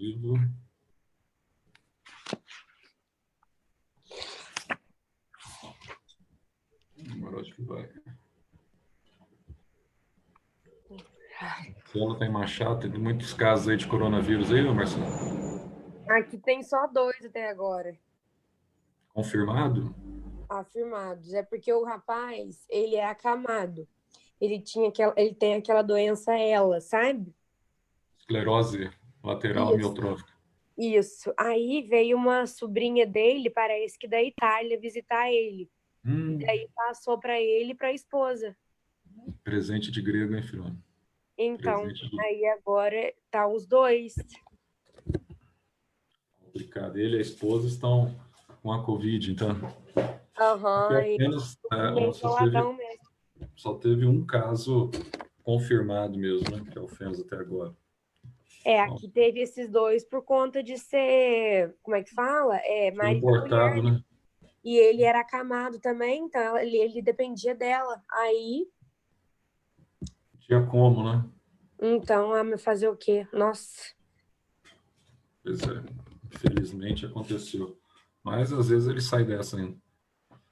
Vivo. Agora acho que vai. Marcelo tem Machado, tem muitos casos aí de coronavírus aí, Marcelo? Aqui tem só 2 até agora Confirmado? afirmados. É porque o rapaz, ele é acamado. Ele tem aquela doença ela, sabe? Esclerose lateral Isso. amiotrófica. Isso. Aí veio uma sobrinha dele, parece que da Itália, visitar ele. E daí passou para ele e para a esposa. Presente de grego, hein, filho? Então, Presente de aí agora tá os dois. complicado. Ele e a esposa estão com a Covid, então. Aqui Aham, ele apenas meio isoladão mesmo. só teve um caso confirmado mesmo, né? Que é o FENS até agora. É, Então, aqui teve esses dois por conta de ser, como é que fala? É, foi marido e importado, mulher, né? né? E ele era acamado também, então ele dependia dela. Aí, Tinha como, né? então, fazer o quê? Nossa. Pois é, infelizmente aconteceu. Mas às vezes ele sai dessa ainda.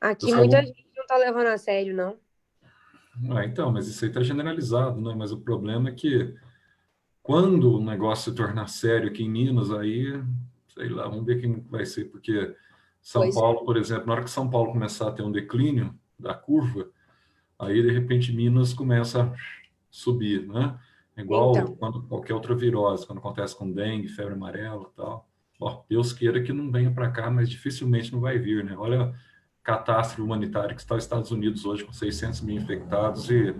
Aqui Pessoal, muita gente não tá levando a sério, não. então, mas isso aí está generalizado, né? Mas o problema é que quando o negócio se tornar sério aqui em Minas, aí, sei lá, vamos ver quem vai ser, porque São Pois é. Paulo, por exemplo, na hora que São Paulo começar a ter um declínio da curva, aí de repente Minas começa a subir, né? Igual Então, quando qualquer outra virose, quando acontece com dengue, febre amarela e tal. Ó, Deus queira que não venha para cá, mas dificilmente não vai vir, né? Olha a catástrofe humanitária que está os Estados Unidos hoje com 600 mil infectados e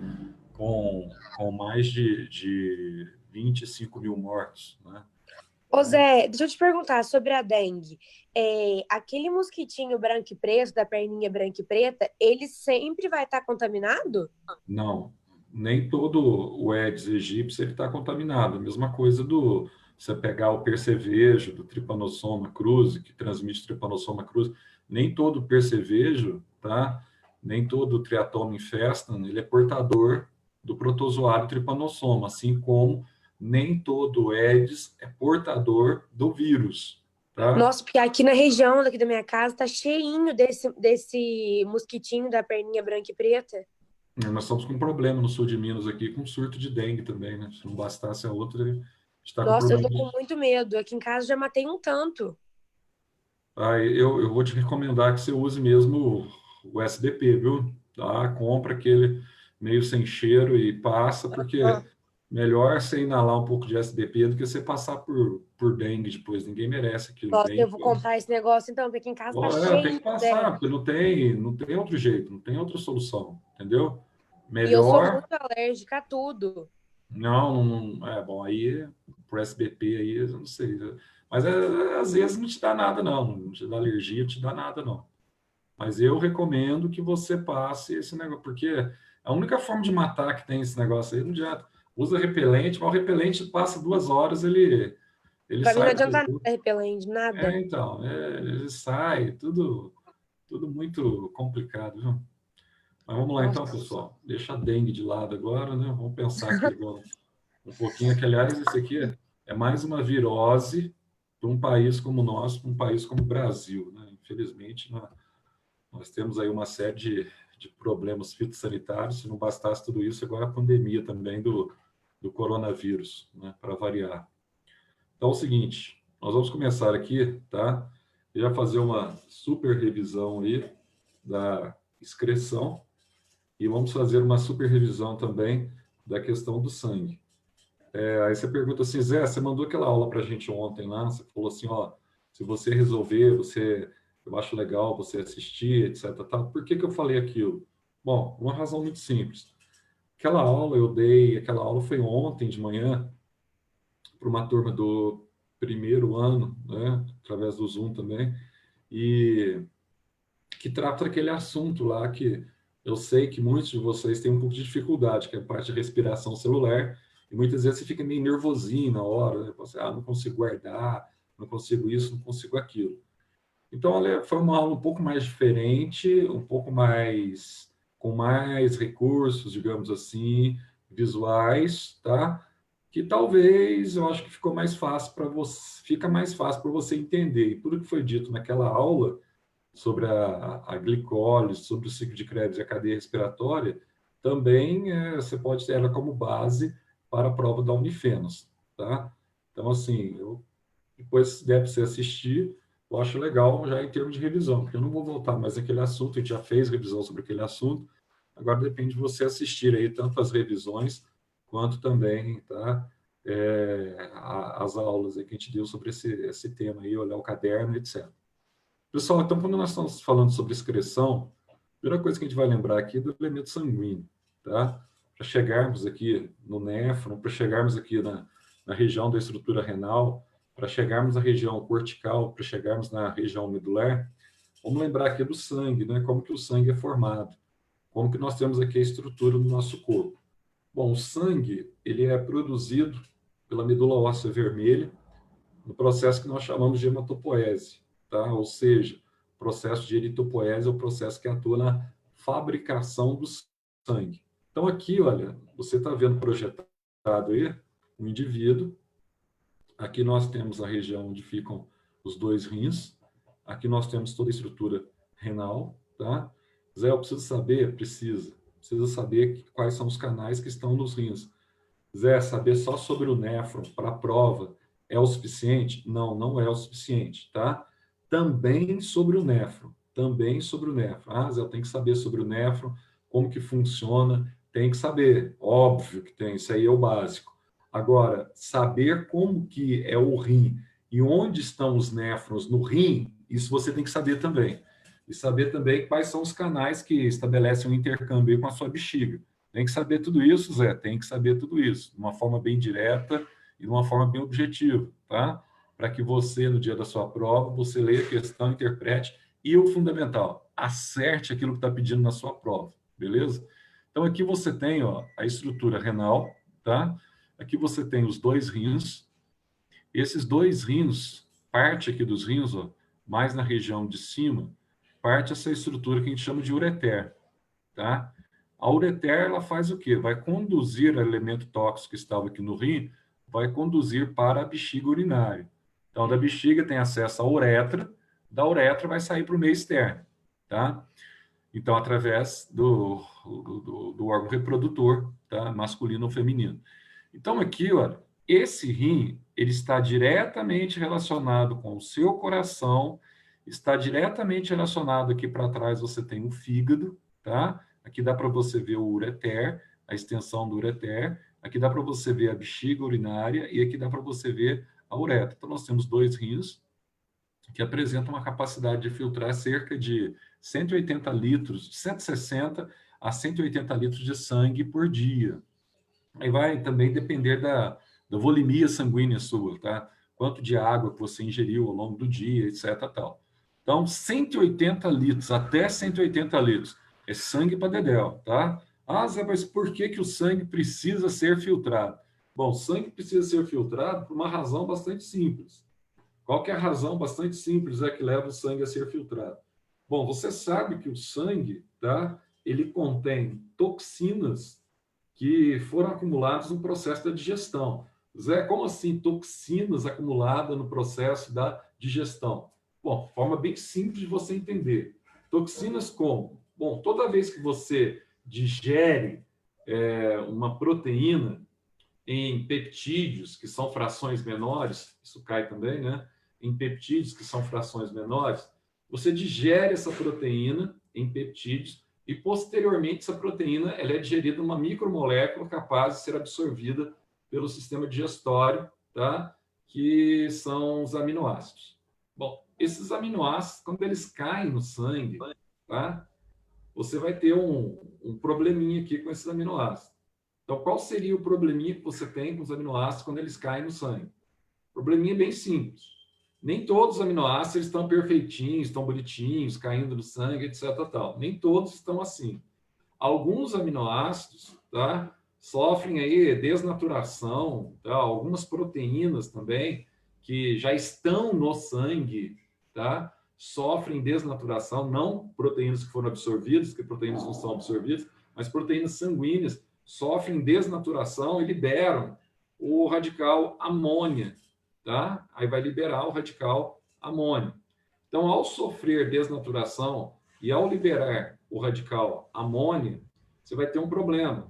com mais de 25 mil mortos, né? ô Então, Zé, deixa eu te perguntar sobre a dengue. É, aquele mosquitinho branco e preto, da perninha branca e preta, ele sempre vai estar contaminado? não, nem todo o Aedes aegypti ele está contaminado. A mesma coisa do você pegar o percevejo do Trypanosoma cruzi, que transmite Trypanosoma cruzi, nem todo percevejo, tá? Nem todo Triatoma infestam, ele é portador do protozoário Trypanosoma, assim como nem todo Aedes é portador do vírus, tá? Nossa, porque aqui na região daqui da minha casa tá cheinho desse mosquitinho da perninha branca e preta. Nós estamos com um problema no sul de Minas aqui, com surto de dengue também, né? Se não bastasse a outra, a gente está com Nossa, eu problema tô com de... muito medo. Aqui em casa já matei um tanto. Ah, eu vou te recomendar que você use mesmo o SBP, viu? Tá? Compra aquele meio sem cheiro e passa, porque Ah, melhor você inalar um pouco de SBP do que você passar por dengue depois. Ninguém merece aquilo. nossa, eu Dengue. vou comprar esse negócio então, porque aqui em casa tá Tem cheio que de passar, dengue. porque não tem outro jeito, não tem outra solução, entendeu? E eu sou Melhor. muito alérgica a tudo. É bom, aí pro SBP aí, eu não sei. Mas às vezes não te dá nada, não te dá alergia, não te dá nada, não. Mas eu recomendo que você passe esse negócio, porque a única forma de matar que tem esse negócio aí não adianta. Usa repelente, mas o repelente passa 2 horas, ele Pra mim não sai da adianta nada pessoa. repelente, nada. Então, ele sai, tudo muito complicado, viu? Mas vamos lá então, Nossa. pessoal. Deixa a dengue de lado agora, né? Vamos pensar aqui agora um pouquinho, que aliás, esse aqui é mais uma virose de um país como o nosso, um país como o Brasil, né? Infelizmente, nós temos aí uma série de problemas fitossanitários, se não bastasse tudo isso, agora a pandemia também do coronavírus, né? Para variar. Então é o seguinte, nós vamos começar aqui, tá? Eu já fazer uma super revisão aí da excreção e vamos fazer uma super revisão também da questão do sangue. Aí você pergunta assim, Zé, você mandou aquela aula para a gente ontem lá, você falou assim, ó, se você resolver, eu acho legal você assistir, etc. Tá? Por que eu falei aquilo? Bom, uma razão muito simples. Aquela aula foi ontem de manhã para uma turma do primeiro ano, né, através do Zoom também, e que trata aquele assunto lá que eu sei que muitos de vocês têm um pouco de dificuldade, que é a parte de respiração celular, e muitas vezes você fica meio nervosinho na hora, né? Você, não consigo guardar, não consigo isso, não consigo aquilo. Então, olha, foi uma aula um pouco mais diferente, um pouco com mais recursos, digamos assim, visuais, tá? que talvez eu acho que ficou mais fácil para você, fica mais fácil para você entender. E tudo que foi dito naquela aula sobre a glicólise, sobre o ciclo de Krebs e a cadeia respiratória, também você pode ter ela como base para a prova da Unifenas, tá? Então, assim, depois deve você assistir, eu acho legal já em termos de revisão, porque eu não vou voltar mais àquele assunto, a gente já fez revisão sobre aquele assunto, agora depende de você assistir aí tanto as revisões, quanto também, tá? As aulas aí que a gente deu sobre esse tema aí, olhar o caderno, etc. Pessoal, então, quando nós estamos falando sobre excreção, a primeira coisa que a gente vai lembrar aqui é do elemento sanguíneo, tá? Para chegarmos aqui no néfron, para chegarmos aqui na região da estrutura renal, para chegarmos na região cortical, para chegarmos na região medular, vamos lembrar aqui do sangue, né? Como que o sangue é formado, como que nós temos aqui a estrutura do nosso corpo. Bom, o sangue, ele é produzido pela medula óssea vermelha, no processo que nós chamamos de hematopoese, tá? Ou seja, o processo de eritopoese é o processo que atua na fabricação do sangue. Então, aqui, olha, você está vendo projetado aí um indivíduo. Aqui nós temos a região onde ficam os dois rins. Aqui nós temos toda a estrutura renal, tá? Zé, eu preciso saber? Precisa saber quais são os canais que estão nos rins. Zé, saber só sobre o néfron para a prova é o suficiente? Não, não é o suficiente, tá? Também sobre o néfron, também sobre o néfron. Ah, Zé, eu tenho que saber sobre o néfron, como que funciona, tem que saber, óbvio que tem, isso aí é o básico. Agora, saber como que é o rim e onde estão os néfrons no rim, isso você tem que saber também. E saber também quais são os canais que estabelecem um intercâmbio com a sua bexiga. Tem que saber tudo isso, Zé, tem que saber tudo isso, de uma forma bem direta e de uma forma bem objetiva, tá? Para que você, no dia da sua prova, você leia a questão, interprete e o fundamental, acerte aquilo que está pedindo na sua prova, beleza? Então, aqui você tem, ó, a estrutura renal, tá? Aqui você tem os dois rins. Esses dois rins, parte aqui dos rins, ó, mais na região de cima, parte essa estrutura que a gente chama de ureter, tá? A ureter, ela faz o quê? Vai conduzir o elemento tóxico que estava aqui no rim, vai conduzir para a bexiga urinária. Então, da bexiga tem acesso à uretra, da uretra vai sair para o meio externo, tá? Então, através do órgão reprodutor, tá? Masculino ou feminino. Então, aqui, olha, esse rim, ele está diretamente relacionado com o seu coração, está diretamente relacionado aqui para trás, você tem o fígado, tá? Aqui dá para você ver o ureter, a extensão do ureter, aqui dá para você ver a bexiga urinária e aqui dá para você ver a uretra. Então, nós temos dois rins que apresentam uma capacidade de filtrar cerca de 180 litros, de 160 a 180 litros de sangue por dia. Aí vai também depender da volemia sanguínea sua, tá? Quanto de água que você ingeriu ao longo do dia, etc. Tal. Então, 180 litros, até 180 litros, é sangue para dedéu, tá? Ah, Zé, mas por que que o sangue precisa ser filtrado? Bom, o sangue precisa ser filtrado por uma razão bastante simples. Qual que é a razão bastante simples que leva o sangue a ser filtrado? Bom, você sabe que o sangue, tá? Ele contém toxinas que foram acumuladas no processo da digestão. Zé, como assim toxinas acumuladas no processo da digestão? Bom, forma bem simples de você entender. Toxinas como? Bom, toda vez que você digere uma proteína em peptídeos, que são frações menores, isso cai também, né? Em peptídeos, que são frações menores, você digere essa proteína em peptídeos e, posteriormente, essa proteína ela é digerida numa micromolécula capaz de ser absorvida pelo sistema digestório, tá? Que são os aminoácidos. Bom, esses aminoácidos, quando eles caem no sangue, tá? Você vai ter um probleminha aqui com esses aminoácidos. Então, qual seria o probleminha que você tem com os aminoácidos quando eles caem no sangue? O probleminha é bem simples. Nem todos os aminoácidos estão perfeitinhos, estão bonitinhos, caindo no sangue, etc. Tal. Nem todos estão assim. Alguns aminoácidos, tá, sofrem aí desnaturação, tá? Algumas proteínas também que já estão no sangue, tá, sofrem desnaturação, não proteínas que foram absorvidas, porque proteínas não são absorvidas, mas proteínas sanguíneas sofrem desnaturação e liberam o radical amônia, tá? Aí vai liberar o radical amônia. Então, ao sofrer desnaturação e ao liberar o radical amônia, você vai ter um problema.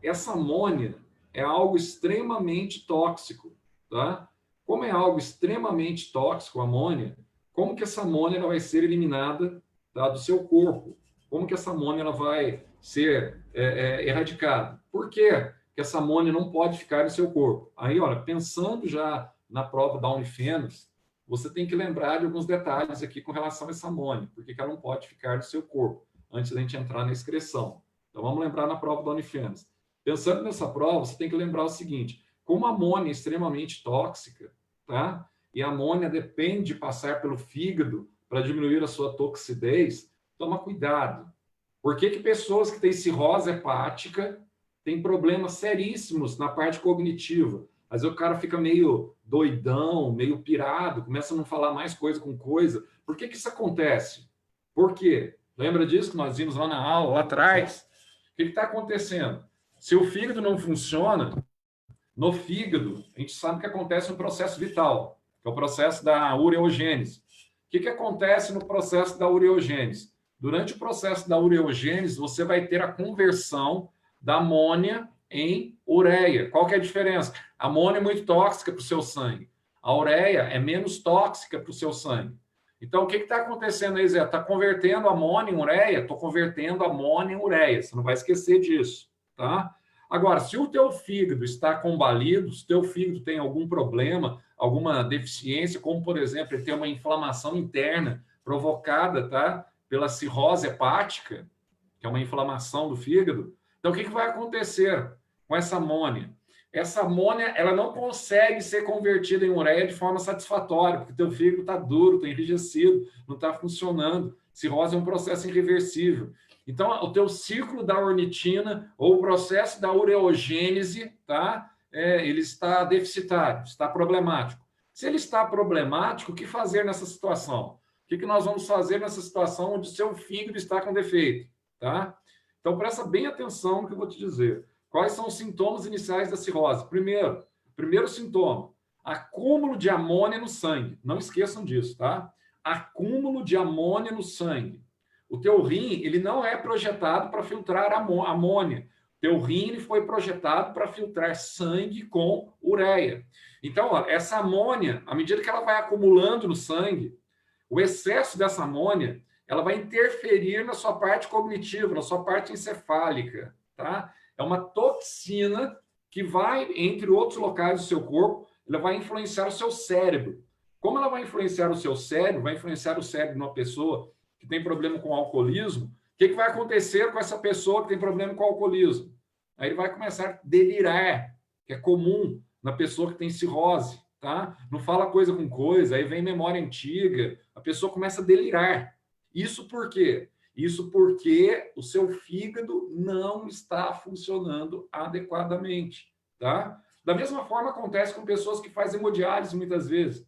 Essa amônia é algo extremamente tóxico, tá? Como é algo extremamente tóxico, a amônia, como que essa amônia ela vai ser eliminada, tá, do seu corpo? Como que essa amônia ela vai ser erradicada? Por quê que essa amônia não pode ficar no seu corpo? Aí, olha, pensando já na prova da Unifenas, você tem que lembrar de alguns detalhes aqui com relação a essa amônia, porque ela não pode ficar no seu corpo, antes da gente entrar na excreção. Então, vamos lembrar na prova da Unifenas. Pensando nessa prova, você tem que lembrar o seguinte: como a amônia é extremamente tóxica, tá? E a amônia depende de passar pelo fígado para diminuir a sua toxidez, toma cuidado. Por que pessoas que têm cirrose hepática têm problemas seríssimos na parte cognitiva? Às vezes o cara fica meio doidão, meio pirado, começa a não falar mais coisa com coisa. Por que isso acontece? Por quê? Lembra disso que nós vimos lá na aula, lá atrás? O que está acontecendo? Se o fígado não funciona, no fígado, a gente sabe que acontece um processo vital, que é o processo da ureogênese. O que acontece no processo da ureogênese? Durante o processo da ureogênese, você vai ter a conversão da amônia em ureia. Qual que é a diferença? A amônia é muito tóxica para o seu sangue. A ureia é menos tóxica para o seu sangue. Então, o que está acontecendo aí, Zé? Está convertendo amônia em ureia? Estou convertendo amônia em ureia. Você não vai esquecer disso, tá? Agora, se o teu fígado está combalido, se o teu fígado tem algum problema, alguma deficiência, como, por exemplo, ele tem uma inflamação interna provocada, tá, pela cirrose hepática, que é uma inflamação do fígado, então o que vai acontecer com essa amônia? Essa amônia ela não consegue ser convertida em ureia de forma satisfatória, porque o teu fígado está duro, está enrijecido, não está funcionando. Cirrose é um processo irreversível. Então, o teu ciclo da ornitina ou o processo da ureogênese, tá? Ele está deficitário, está problemático. Se ele está problemático, o que fazer nessa situação? O que nós vamos fazer nessa situação onde o seu fígado está com defeito, tá? Então, presta bem atenção no que eu vou te dizer. Quais são os sintomas iniciais da cirrose? Primeiro sintoma, acúmulo de amônia no sangue. Não esqueçam disso, tá? Acúmulo de amônia no sangue. O teu rim, ele não é projetado para filtrar amônia. O teu rim ele foi projetado para filtrar sangue com ureia. Então, ó, essa amônia, à medida que ela vai acumulando no sangue, o excesso dessa amônia, ela vai interferir na sua parte cognitiva, na sua parte encefálica, tá? É uma toxina que vai, entre outros locais do seu corpo, ela vai influenciar o seu cérebro. Como ela vai influenciar o seu cérebro, vai influenciar o cérebro de uma pessoa que tem problema com alcoolismo, o que vai acontecer com essa pessoa que tem problema com alcoolismo? Aí ele vai começar a delirar, que é comum na pessoa que tem cirrose, tá? Não fala coisa com coisa, aí vem memória antiga, a pessoa começa a delirar. Isso por quê? Isso porque o seu fígado não está funcionando adequadamente, tá? Da mesma forma acontece com pessoas que fazem hemodiálise muitas vezes.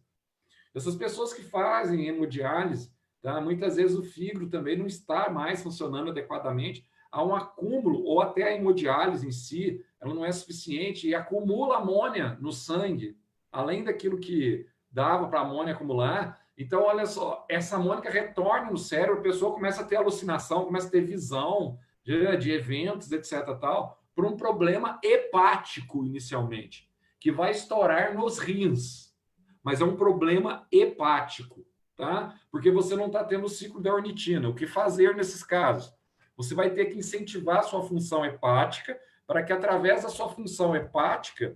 Essas pessoas que fazem hemodiálise, tá? Muitas vezes o fígado também não está mais funcionando adequadamente, há um acúmulo, ou até a hemodiálise em si, ela não é suficiente e acumula amônia no sangue, além daquilo que dava para a amônia acumular. Então, olha só, essa amônia retorna no cérebro, a pessoa começa a ter alucinação, começa a ter visão de eventos, etc. tal, por um problema hepático inicialmente, que vai estourar nos rins. Mas é um problema hepático, tá? Porque você não está tendo o ciclo da ornitina. O que fazer nesses casos? Você vai ter que incentivar a sua função hepática para que, através da sua função hepática,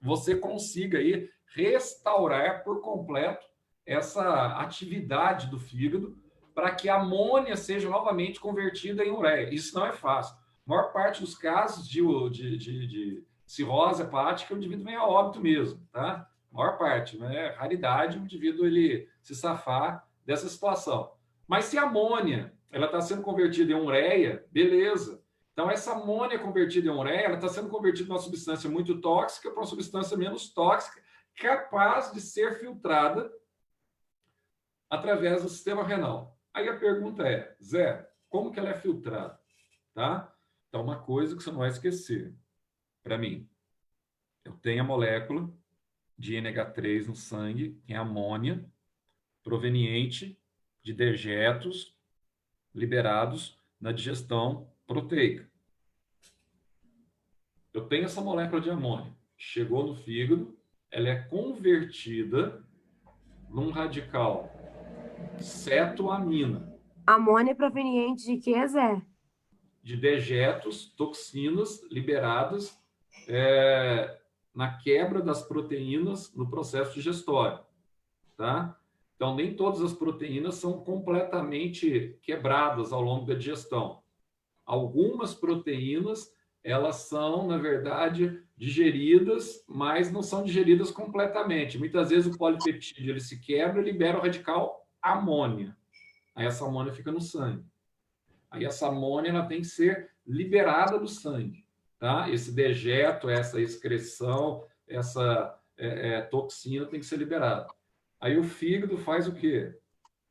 você consiga aí restaurar por completo essa atividade do fígado para que a amônia seja novamente convertida em ureia. Isso não é fácil. A maior parte dos casos de cirrose hepática, o indivíduo vem a óbito mesmo, tá? A maior parte, não é raridade o indivíduo ele se safar dessa situação. Mas se a amônia ela está sendo convertida em ureia, beleza. Então, essa amônia convertida em ureia, ela está sendo convertida de uma substância muito tóxica para uma substância menos tóxica, capaz de ser filtrada através do sistema renal. Aí a pergunta é, Zé, como que ela é filtrada? Tá? Então, uma coisa que você não vai esquecer, para mim. Eu tenho a molécula de NH3 no sangue, que é amônia, proveniente de dejetos liberados na digestão proteica. Eu tenho essa molécula de amônia, chegou no fígado, ela é convertida num radical cetoamina. Amônia proveniente de quê, Zé? De dejetos, toxinas liberadas na quebra das proteínas no processo digestório, tá? Então, nem todas as proteínas são completamente quebradas ao longo da digestão. Algumas proteínas, elas são, na verdade, digeridas, mas não são digeridas completamente. Muitas vezes o polipeptídeo ele se quebra e libera o radical amônia. Aí essa amônia fica no sangue. Aí essa amônia ela tem que ser liberada do sangue, tá? Esse dejeto, essa excreção, essa toxina tem que ser liberada. Aí o fígado faz o quê?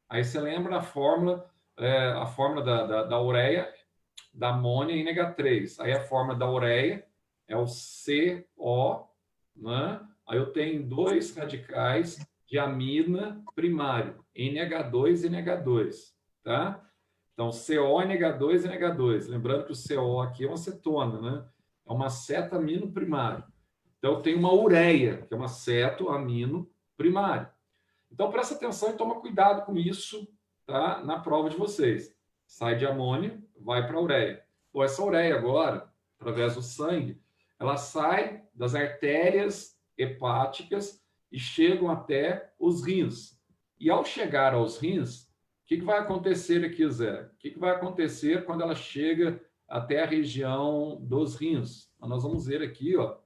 Aí você lembra a fórmula da ureia, da amônia em NH3. Aí a fórmula da ureia é o CO, né? Aí eu tenho dois radicais de amina primário, NH2 e NH2, tá? Então, CO, NH2 e NH2. Lembrando que o CO aqui é uma cetona, né? É uma cetamino primário. Então, eu tenho uma ureia, que é uma cetoamino primário. Então, presta atenção e toma cuidado com isso, tá? Na prova de vocês. Sai de amônia, vai para a ureia. Pô, essa ureia agora, através do sangue, ela sai das artérias hepáticas e chegam até os rins. E ao chegar aos rins, o que vai acontecer aqui, Zé? O que vai acontecer quando ela chega até a região dos rins? Nós vamos ver aqui, ó, o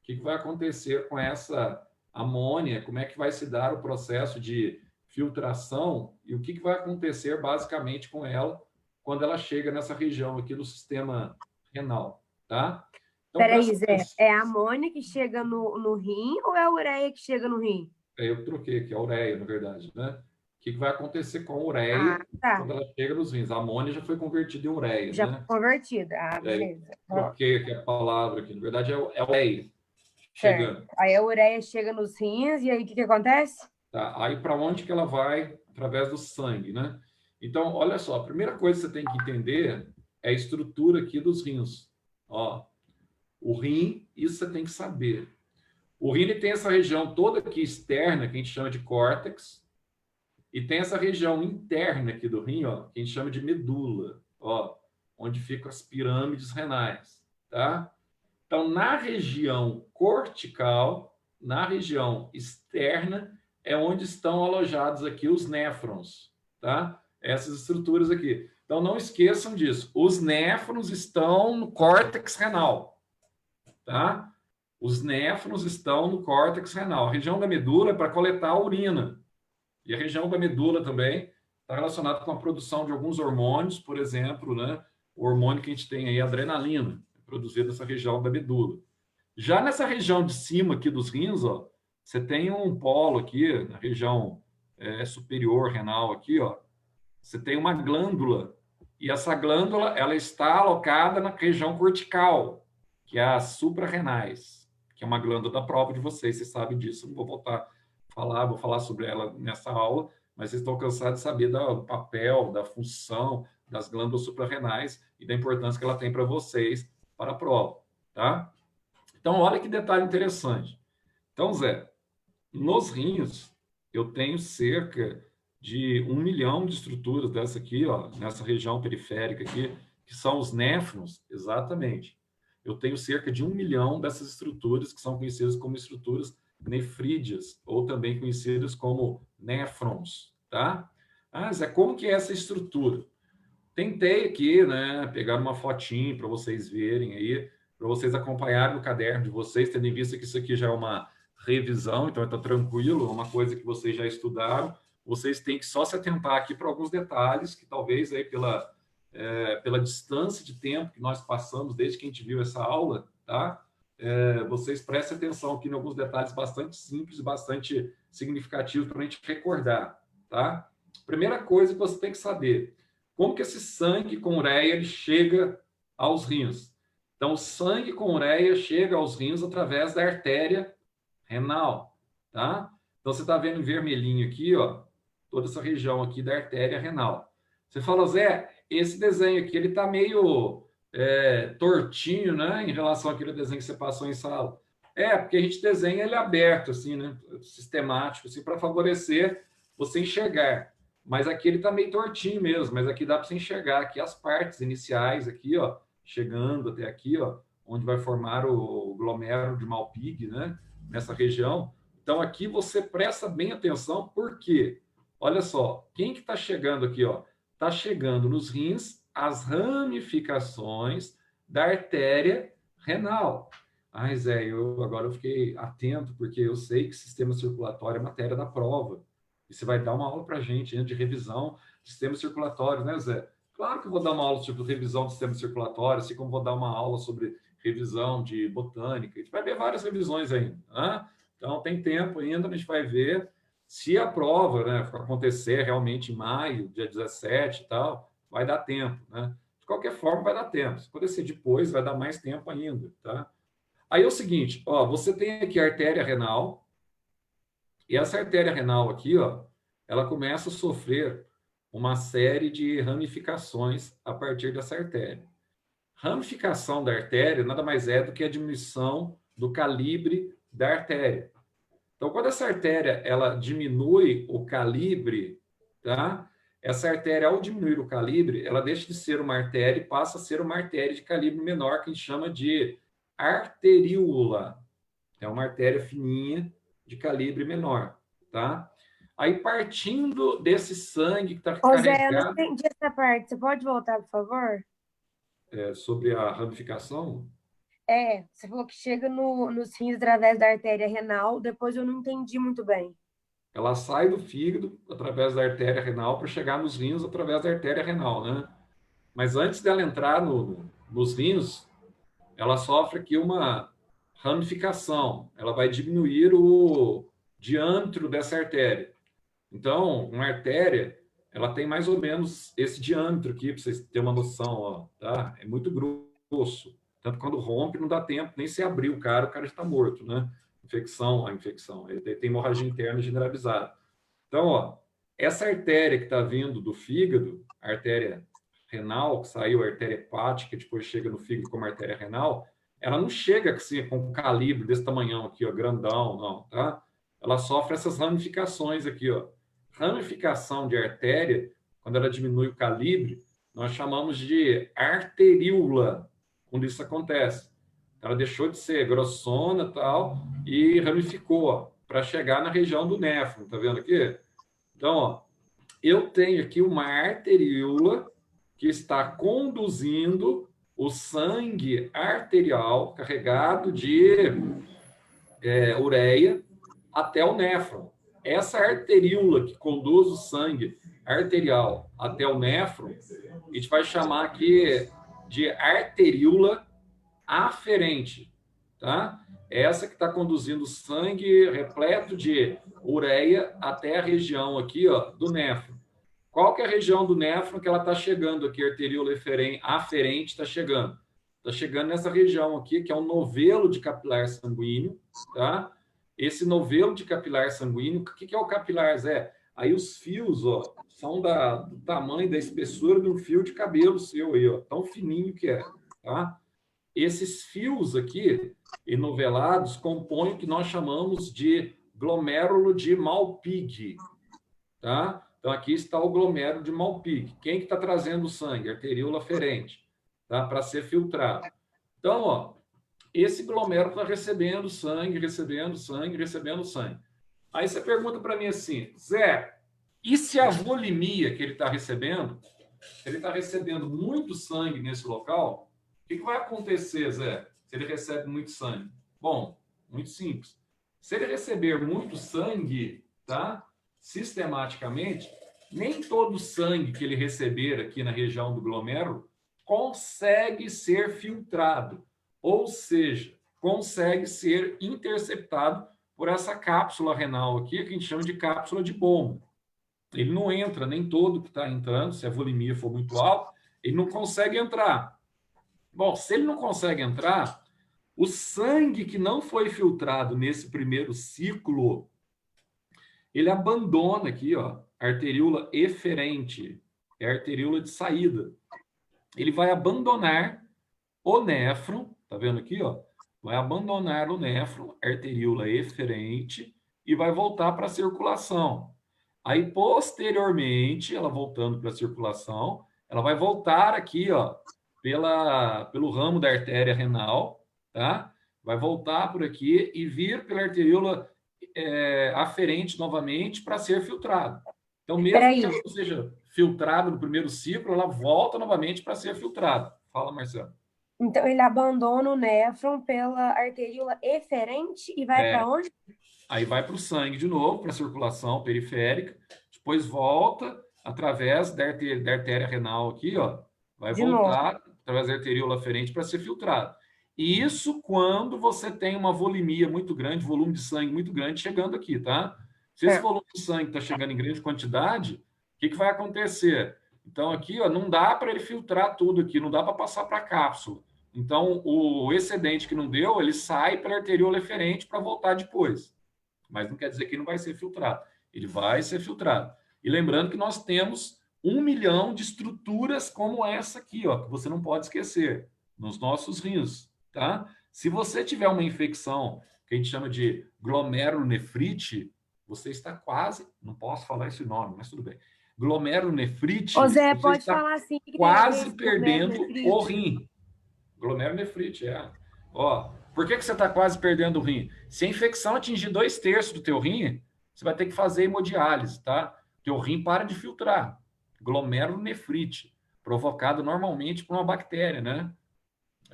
que vai acontecer com essa amônia, como é que vai se dar o processo de filtração e o que vai acontecer basicamente com ela quando ela chega nessa região aqui do sistema renal, tá? Então, Peraí, Zé, é a amônia que chega no rim ou é a ureia que chega no rim? Eu troquei aqui, a ureia, na verdade, né? O que vai acontecer com a ureia Tá. quando ela chega nos rins? A amônia já foi convertida em ureia, Já né? convertida. Ah, beleza. Troquei aqui a palavra aqui. Na verdade, é ureia Certo. chegando. Aí a ureia chega nos rins e aí o que acontece? Tá? Aí para onde que ela vai? Através do sangue, né? Então, olha só, a primeira coisa que você tem que entender é a estrutura aqui dos rins. Ó, o rim, isso você tem que saber. O rim ele tem essa região toda aqui externa, que a gente chama de córtex, e tem essa região interna aqui do rim, ó, que a gente chama de medula, ó, onde ficam as pirâmides renais, tá? Então, na região cortical, na região externa, é onde estão alojados aqui os néfrons, tá? Essas estruturas aqui. Então, não esqueçam disso. Os néfrons estão no córtex renal, tá? Os néfrons estão no córtex renal. A região da medula é para coletar a urina. E a região da medula também está relacionada com a produção de alguns hormônios, por exemplo, né? O hormônio que a gente tem aí, a adrenalina, é produzido nessa região da medula. Já nessa região de cima aqui dos rins, ó, você tem um polo aqui, na região superior renal aqui, ó, você tem uma glândula, e essa glândula ela está alocada na região cortical, que é as suprarrenais, que é uma glândula da prova de vocês sabem disso, não vou voltar a falar, vou falar sobre ela nessa aula, mas vocês estão cansados de saber do papel, da função das glândulas suprarrenais e da importância que ela tem para vocês para a prova, tá? Então, olha que detalhe interessante. Então, Zé, nos rins, eu tenho cerca de 1 milhão de estruturas dessa aqui, ó, nessa região periférica aqui, que são os néfrons, exatamente. Eu tenho cerca de 1 milhão dessas estruturas que são conhecidas como estruturas nefrídeas, ou também conhecidas como néfrons, tá? Ah, Zé, como que é essa estrutura? Tentei aqui, né, pegar uma fotinho para vocês verem aí, para vocês acompanharem no caderno de vocês, tendo em vista que isso aqui já é uma revisão, então está tranquilo, é uma coisa que vocês já estudaram. Vocês têm que só se atentar aqui para alguns detalhes que talvez aí pela distância de tempo que nós passamos desde que a gente viu essa aula, tá? Vocês prestem atenção aqui em alguns detalhes bastante simples e bastante significativos para a gente recordar, tá? Primeira coisa que você tem que saber, como que esse sangue com ureia ele chega aos rins? Então, o sangue com ureia chega aos rins através da artéria renal, tá? Então, você está vendo em vermelhinho aqui, ó, toda essa região aqui da artéria renal. Você fala, Zé, esse desenho aqui, ele está meio tortinho, né, em relação àquele desenho que você passou em sala. Porque a gente desenha ele aberto, assim, né, sistemático, assim, para favorecer você enxergar. Mas aqui ele está meio tortinho mesmo, mas aqui dá para você enxergar aqui as partes iniciais aqui, ó, chegando até aqui, ó, onde vai formar o glomérulo de Malpighi, né, nessa região. Então aqui você presta bem atenção, porque, olha só, quem que está chegando aqui, ó? Está chegando nos rins as ramificações da artéria renal. Ai, Zé, agora eu fiquei atento, porque eu sei que sistema circulatório é matéria da prova. E você vai dar uma aula para a gente, de revisão de sistema circulatório, né, Zé? Claro que eu vou dar uma aula sobre revisão do sistema circulatório, assim como vou dar uma aula sobre revisão de botânica. A gente vai ver várias revisões ainda, né? Então, tem tempo ainda, a gente vai ver se a prova, né, acontecer realmente em maio, dia 17 e tal, vai dar tempo, né? De qualquer forma, vai dar tempo. Se acontecer depois, vai dar mais tempo ainda, tá? Aí é o seguinte, ó, você tem aqui a artéria renal, e essa artéria renal aqui, ó, ela começa a sofrer uma série de ramificações a partir dessa artéria. Ramificação da artéria nada mais é do que a diminuição do calibre da artéria. Então, quando essa artéria ela diminui o calibre, tá? Essa artéria, ao diminuir o calibre, ela deixa de ser uma artéria e passa a ser uma artéria de calibre menor, que a gente chama de arteríola. É uma artéria fininha de calibre menor, tá? Aí, partindo desse sangue que está Ô, Zé, eu não carregado entendi essa parte. Você pode voltar, por favor? sobre a ramificação, Você falou que chega nos rins através da artéria renal, depois eu não entendi muito bem. ela sai do fígado através da artéria renal para chegar nos rins através da artéria renal, né? Mas antes dela entrar nos rins, ela sofre aqui uma ramificação. Ela vai diminuir o diâmetro dessa artéria. Então, uma artéria, ela tem mais ou menos esse diâmetro aqui, para vocês terem uma noção, ó, tá? É muito grosso. Tanto que quando rompe, não dá tempo nem se abrir o cara já está morto, né? A infecção. Ele tem hemorragia interna generalizada. Então, ó, essa artéria que está vindo do fígado, a artéria renal, que saiu a artéria hepática, depois chega no fígado como artéria renal, ela não chega assim, com um calibre desse tamanhão aqui, ó, grandão, não, tá? Ela sofre essas ramificações aqui, ó. Ramificação de artéria, quando ela diminui o calibre, nós chamamos de arteríola, quando isso acontece. Ela deixou de ser grossona tal e ramificou para chegar na região do néfron, tá vendo aqui? Então, ó, eu tenho aqui uma arteríola que está conduzindo o sangue arterial carregado de ureia até o néfron. Essa arteríola que conduz o sangue arterial até o néfron, a gente vai chamar aqui de arteríola aferente, tá? Essa que está conduzindo o sangue repleto de ureia até a região aqui, ó, do néfron. Qual que é a região do néfron que ela está chegando aqui, a arteríola aferente está chegando? Está chegando nessa região aqui, que é um novelo de capilar sanguíneo, tá? Esse novelo de capilar sanguíneo, o que é o capilar, Zé? Aí os fios, ó, são do tamanho, da espessura de um fio de cabelo seu aí, ó, tão fininho que é, tá? Esses fios aqui, enovelados, compõem o que nós chamamos de glomérulo de Malpighi, tá? Então, aqui está o glomérulo de Malpighi. Quem que está trazendo o sangue? Arteríola aferente, tá? Para ser filtrado. Então, ó, esse glomérulo está recebendo sangue, recebendo sangue, recebendo sangue. Aí você pergunta para mim assim, Zé, e se a volemia que ele está recebendo, ele está recebendo muito sangue nesse local, o que vai acontecer, Zé, se ele recebe muito sangue? Bom, muito simples. Se ele receber muito sangue, tá? Sistematicamente, nem todo o sangue que ele receber aqui na região do glomérulo consegue ser filtrado, ou seja, consegue ser interceptado por essa cápsula renal aqui, que a gente chama de cápsula de bomba. Ele não entra, nem todo que está entrando, se a volemia for muito alta, ele não consegue entrar. Bom, se ele não consegue entrar, o sangue que não foi filtrado nesse primeiro ciclo, ele abandona aqui, ó, a arteríola eferente, é a arteríola de saída. Ele vai abandonar o néfron, tá vendo aqui, ó? Vai abandonar o néfron, arteríola eferente, e vai voltar para a circulação. Aí, posteriormente, ela voltando para a circulação, ela vai voltar aqui, ó, pelo ramo da artéria renal, tá? Vai voltar por aqui e vir pela arteríola aferente novamente para ser filtrado. Então, mesmo que ela não seja filtrada no primeiro ciclo, ela volta novamente para ser filtrada. Fala, Marcelo. Então, ele abandona o néfron pela arteríola eferente e vai para onde? Aí vai para o sangue de novo, para a circulação periférica, depois volta através da artéria renal aqui, ó, vai voltar através da arteríola aferente para ser filtrado. E isso quando você tem uma volemia muito grande, volume de sangue muito grande chegando aqui, tá? Se esse volume de sangue está chegando em grande quantidade, o que vai acontecer? Então aqui, ó, não dá para ele filtrar tudo aqui, não dá para passar para a cápsula. Então o excedente que não deu, ele sai pela arteríola eferente para voltar depois. Mas não quer dizer que não vai ser filtrado. Ele vai ser filtrado. E lembrando que nós temos 1 milhão de estruturas como essa aqui, ó, que você não pode esquecer, nos nossos rins, tá? Se você tiver uma infecção que a gente chama de glomerulonefrite, você está quase, não posso falar esse nome, mas tudo bem. Glomerulonefrite, Ô Zé, você pode está falar assim, que quase perdendo o rim. Glomerulonefrite, Ó, por que você está quase perdendo o rim? Se a infecção atingir 2/3 do teu rim, você vai ter que fazer hemodiálise, tá? Teu rim para de filtrar. Glomerulonefrite, provocado normalmente por uma bactéria, né?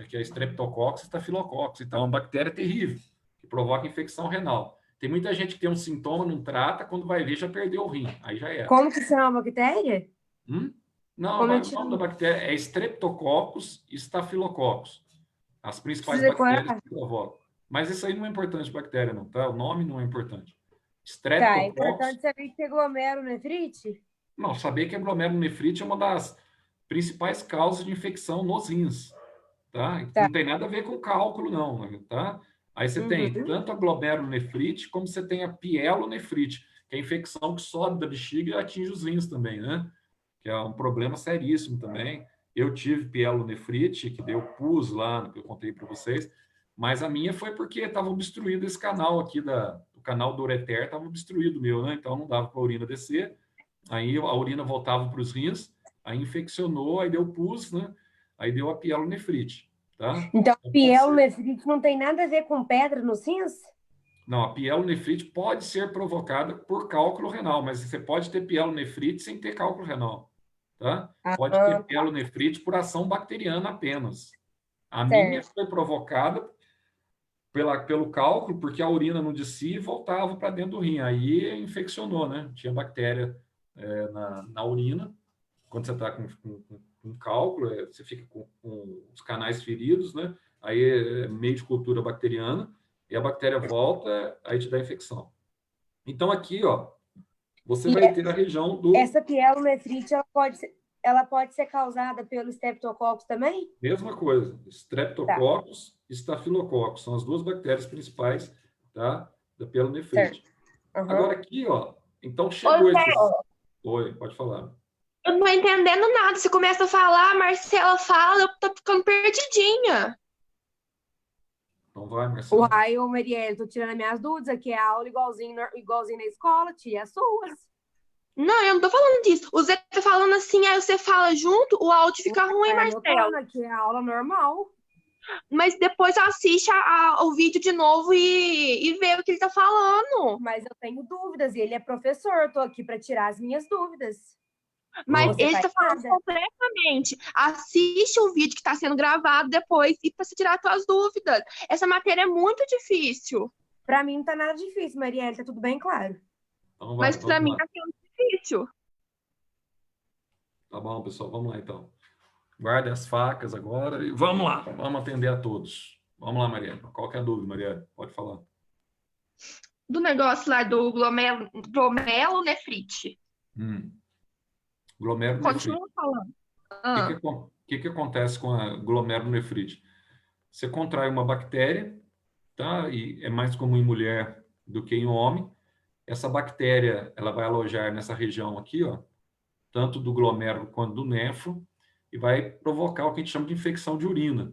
Que é Streptococcus staphylococcus. Então, é uma bactéria terrível, que provoca infecção renal. Tem muita gente que tem um sintoma, não trata, quando vai ver já perdeu o rim. Aí já era. Como que chama a bactéria? Não, o nome da bactéria é Streptococcus staphylococcus. As principais bactérias que provocam. Mas isso aí não é importante, bactéria, não, tá? O nome não é importante. Tá, é importante saber que é glomerulonefrite? Não, saber que a glomerulonefrite é uma das principais causas de infecção nos rins, tá? Não tem nada a ver com cálculo, não, tá? Aí você tem tanto a glomerulonefrite como você tem a pielonefrite, que é a infecção que sobe da bexiga e atinge os rins também, né? Que é um problema seríssimo também. Eu tive pielonefrite, que deu pus lá, que eu contei para vocês, mas a minha foi porque estava obstruído esse canal aqui, o canal do ureter estava obstruído meu, né? Então não dava para a urina descer, aí a urina voltava para os rins, aí infeccionou, aí deu pus, né? Aí deu a pielonefrite, tá? Então, pielonefrite não tem nada a ver com pedra nos rins? Não, a pielonefrite pode ser provocada por cálculo renal, mas você pode ter pielonefrite sem ter cálculo renal. Tá? Pode ter pielonefrite por ação bacteriana apenas. A minha foi provocada pelo cálculo, porque a urina não descia e voltava para dentro do rim. Aí infeccionou, né? Tinha bactéria na urina. Quando você está com cálculo, você fica com os canais feridos, né? Aí é meio de cultura bacteriana, e a bactéria volta, aí te dá infecção. Então aqui, ó, você vai ter a região do... Essa pielonefrite, ela pode ser causada pelo Streptococcus também? Mesma coisa, Streptococcus e Staphylococcus, são as duas bactérias principais, tá? Da pielonefrite. Agora aqui, ó, então chegou esse... Oi, pode falar. Eu não tô entendendo nada. Você começa a falar, a Marcela fala, eu tô ficando perdidinha. Então vai, Marcela. Uai, ô Marielle, tô tirando as minhas dúvidas aqui, é aula igualzinho na escola, tia, as suas. Não, eu não tô falando disso. O Zé tá falando assim, aí você fala junto, o áudio fica ruim, Marcela. Aqui é aula normal. Mas depois assiste o vídeo de novo e vê o que ele tá falando. Mas eu tenho dúvidas e ele é professor, eu tô aqui para tirar as minhas dúvidas. Mas ele tá falando completamente. Assiste o vídeo que tá sendo gravado depois e para você tirar as suas dúvidas. Essa matéria é muito difícil. Para mim não tá nada difícil, Marielle, tá tudo bem claro. Então mas para mim tá sendo difícil. Tá bom, pessoal, vamos lá então. Guarde as facas agora e vamos lá, vamos atender a todos. Vamos lá, Mariana. Qual que é a dúvida, Mariana? Pode falar. Do negócio lá do glomerulonefrite. Glomerulonefrite. Continua falando. O que acontece com a glomerulonefrite? Você contrai uma bactéria, tá? E é mais comum em mulher do que em homem. Essa bactéria, ela vai alojar nessa região aqui, ó, tanto do glomérulo quanto do néfron, e vai provocar o que a gente chama de infecção de urina.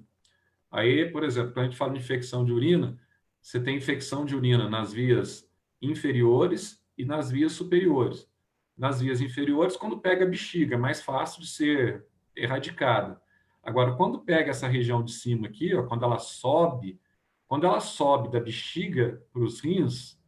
Aí, por exemplo, quando a gente fala de infecção de urina, você tem infecção de urina nas vias inferiores e nas vias superiores. Nas vias inferiores, quando pega a bexiga, é mais fácil de ser erradicada. Agora, quando pega essa região de cima aqui, ó, quando ela sobe da bexiga para os rins,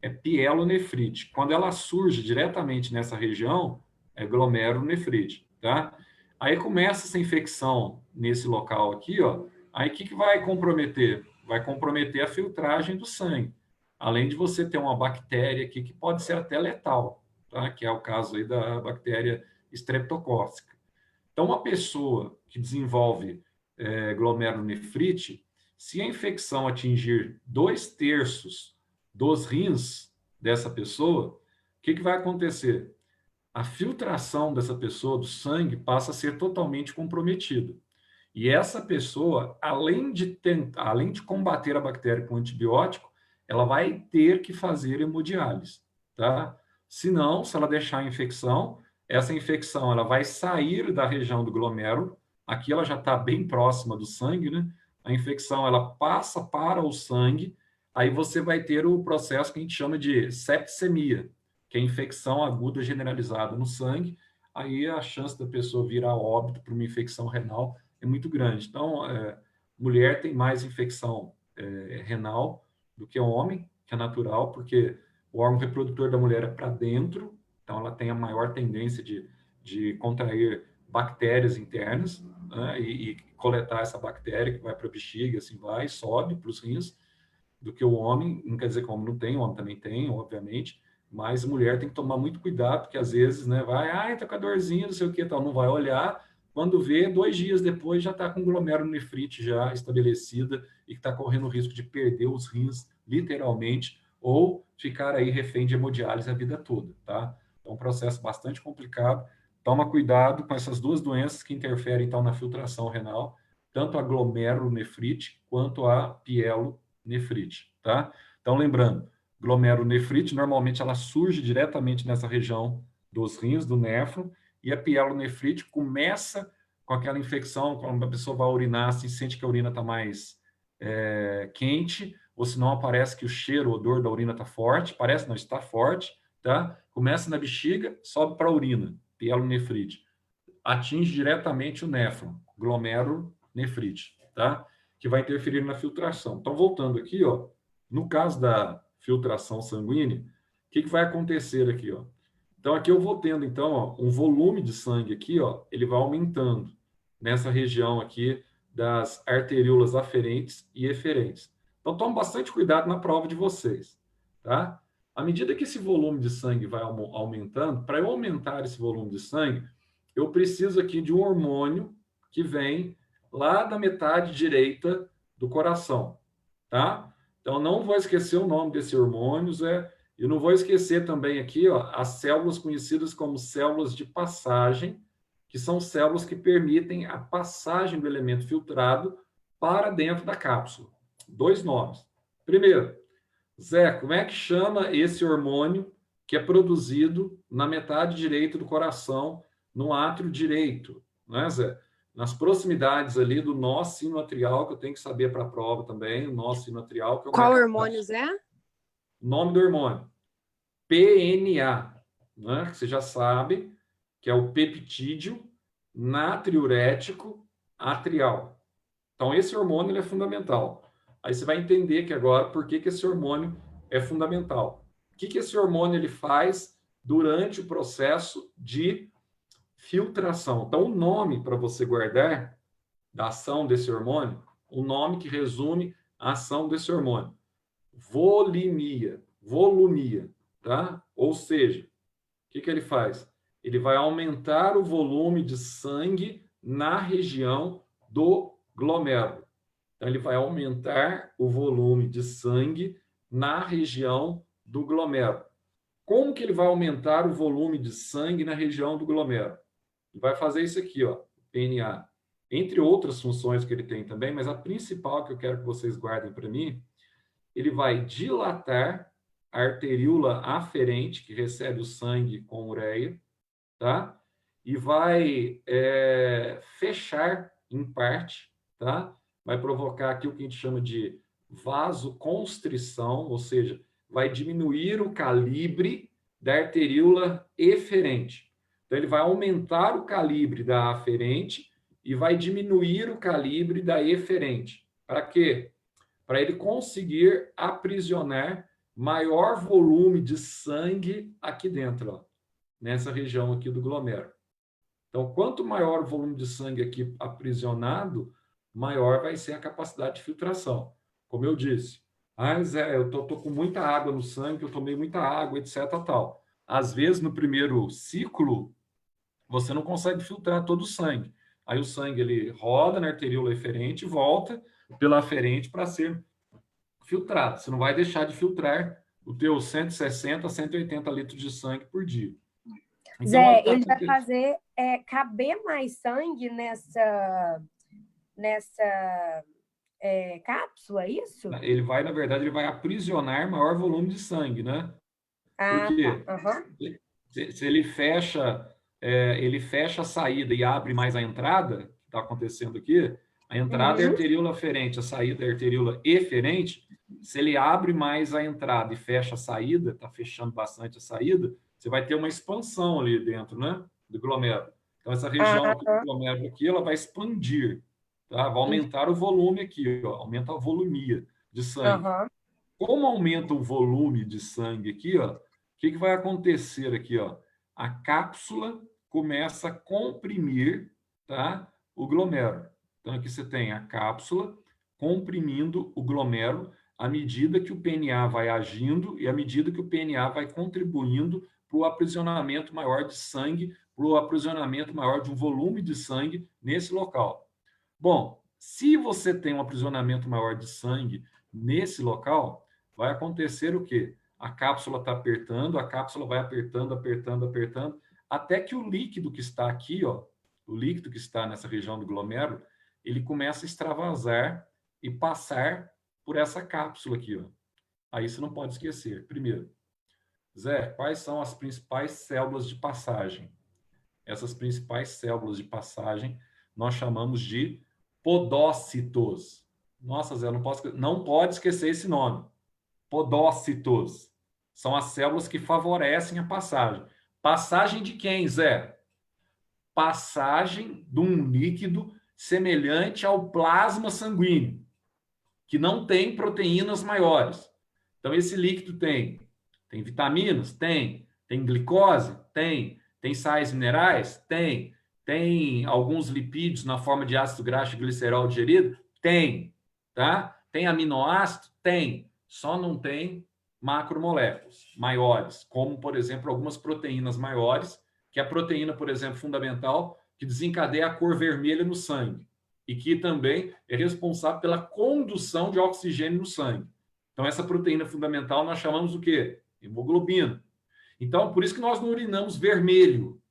é pielonefrite. Quando ela surge diretamente nessa região, é glomerulonefrite, tá? Aí começa essa infecção nesse local aqui, ó. Aí o que vai comprometer? Vai comprometer a filtragem do sangue. Além de você ter uma bactéria aqui que pode ser até letal, tá? Que é o caso aí da bactéria streptocócica. Então, uma pessoa que desenvolve glomerulonefrite, se a infecção atingir 2/3 dos rins dessa pessoa, o que vai acontecer? A filtração dessa pessoa, do sangue, passa a ser totalmente comprometida. E essa pessoa, além de combater a bactéria com antibiótico, ela vai ter que fazer hemodiálise, tá? Se não, se ela deixar a infecção, essa infecção ela vai sair da região do glomérulo, aqui ela já está bem próxima do sangue, né? A infecção ela passa para o sangue, aí você vai ter o processo que a gente chama de septicemia, que é infecção aguda generalizada no sangue, aí a chance da pessoa vir a óbito por uma infecção renal é muito grande. Então, mulher tem mais infecção renal do que o homem, que é natural, porque o órgão reprodutor da mulher é para dentro, então ela tem a maior tendência de contrair bactérias internas, né, e coletar essa bactéria que vai para a bexiga, assim vai, sobe para os rins, do que o homem. Não quer dizer que o homem não tem, o homem também tem, obviamente, mas a mulher tem que tomar muito cuidado, porque às vezes, né, vai, tá com a dorzinha, não sei o que, tal, não vai olhar, quando vê, 2 dias depois já está com glomerulonefrite já estabelecida e que está correndo o risco de perder os rins, literalmente, ou ficar aí refém de hemodiálise a vida toda, tá? É um processo bastante complicado. Toma cuidado com essas duas doenças que interferem, então, na filtração renal, tanto a glomerulonefrite quanto a pielonefrite, tá? Então, lembrando, glomerulonefrite, normalmente ela surge diretamente nessa região dos rins, do néfron, e a pielonefrite começa com aquela infecção, quando a pessoa vai urinar, assim, sente que a urina está mais quente, ou se não aparece que o cheiro, o odor da urina está forte, parece não, está forte, tá? Começa na bexiga, sobe para a urina, pielonefrite. Atinge diretamente o néfron, glomerulonefrite, tá? Que vai interferir na filtração. Então, voltando aqui, ó, no caso da filtração sanguínea, o que vai acontecer aqui, ó? Então, aqui eu vou tendo, então, ó, um volume de sangue aqui, ó, ele vai aumentando nessa região aqui das arteríolas aferentes e eferentes. Então, tome bastante cuidado na prova de vocês, tá? À medida que esse volume de sangue vai aumentando, para eu aumentar esse volume de sangue, eu preciso aqui de um hormônio que vem lá da metade direita do coração, tá? Então, não vou esquecer o nome desse hormônio, e não vou esquecer também aqui, ó, as células conhecidas como células de passagem, que são células que permitem a passagem do elemento filtrado para dentro da cápsula. 2 nomes. Primeiro, Zé, como é que chama esse hormônio que é produzido na metade direita do coração, no átrio direito, né, Zé? Nas proximidades ali do nó sinoatrial, que eu tenho que saber para a prova também, o nó sinoatrial. Que é o Qual hormônio, Zé? Nome do hormônio. PNA, né? Que você já sabe, que é o peptídeo natriurético atrial. Então, esse hormônio ele é fundamental. Aí você vai entender que agora por que esse hormônio é fundamental. O que esse hormônio ele faz durante o processo de filtração. Então, o nome para você guardar da ação desse hormônio, o nome que resume a ação desse hormônio. Volumia, tá? Ou seja, o que ele faz? Ele vai aumentar o volume de sangue na região do glomérulo. Então, ele vai aumentar o volume de sangue na região do glomérulo. Como que ele vai aumentar o volume de sangue na região do glomérulo? Ele vai fazer isso aqui, ó, PNA. Entre outras funções que ele tem também, mas a principal que eu quero que vocês guardem para mim, ele vai dilatar a arteríola aferente, que recebe o sangue com ureia, tá? E vai fechar em parte, tá? Vai provocar aqui o que a gente chama de vasoconstrição, ou seja, vai diminuir o calibre da arteríola eferente. Então, ele vai aumentar o calibre da aferente e vai diminuir o calibre da eferente. Para quê? Para ele conseguir aprisionar maior volume de sangue aqui dentro, ó, nessa região aqui do glomérulo. Então, quanto maior o volume de sangue aqui aprisionado, maior vai ser a capacidade de filtração. Como eu disse, Zé, eu tô com muita água no sangue, eu tomei muita água, etc. tal. Às vezes, no primeiro ciclo, você não consegue filtrar todo o sangue. Aí o sangue ele roda na arteríola eferente e volta pela aferente para ser filtrado. Você não vai deixar de filtrar o teu 160, 180 litros de sangue por dia. Então, Zé, ele vai fazer caber mais sangue nessa cápsula, é isso? Ele vai, na verdade, ele vai aprisionar maior volume de sangue, né? Ah, Porque tá. Uhum. se ele fecha a saída e abre mais a entrada, que está acontecendo aqui, a entrada é arteríola aferente, a saída é arteríola eferente. Se ele abre mais a entrada e fecha a saída, está fechando bastante a saída, você vai ter uma expansão ali dentro, né, do glomérulo. Então, essa região aqui do glomérulo aqui, ela vai expandir, tá? Vai aumentar o volume aqui, ó, aumenta a volumia de sangue. Como aumenta o volume de sangue aqui, ó, o que vai acontecer aqui, ó? A cápsula começa a comprimir, tá, o glomérulo. Então, aqui você tem a cápsula comprimindo o glomérulo à medida que o PNA vai agindo e à medida que o PNA vai contribuindo para o aprisionamento maior de sangue, para o aprisionamento maior de um volume de sangue nesse local. Bom, se você tem um aprisionamento maior de sangue nesse local, vai acontecer o quê? A cápsula está apertando, a cápsula vai apertando, apertando, apertando, até que o líquido que está aqui, ó, o líquido que está nessa região do glomérulo, ele começa a extravasar e passar por essa cápsula aqui, ó. Aí você não pode esquecer. Primeiro, Zé, quais são as principais células de passagem? Essas principais células de passagem nós chamamos de podócitos. Nossa, Zé, não pode esquecer esse nome. Podócitos. São as células que favorecem a passagem. Passagem de quem, Zé? Passagem de um líquido semelhante ao plasma sanguíneo, que não tem proteínas maiores. Então, esse líquido tem vitaminas? Tem glicose? Tem sais minerais? Tem alguns lipídios na forma de ácido graxo e glicerol digerido? Tá? Tem aminoácido? Tem. Só não tem macromoléculas maiores, como, por exemplo, algumas proteínas maiores, que é a proteína, por exemplo, fundamental, que desencadeia a cor vermelha no sangue e que também é responsável pela condução de oxigênio no sangue. Então, essa proteína fundamental nós chamamos o quê? Hemoglobina. Então, por isso que nós não urinamos vermelho,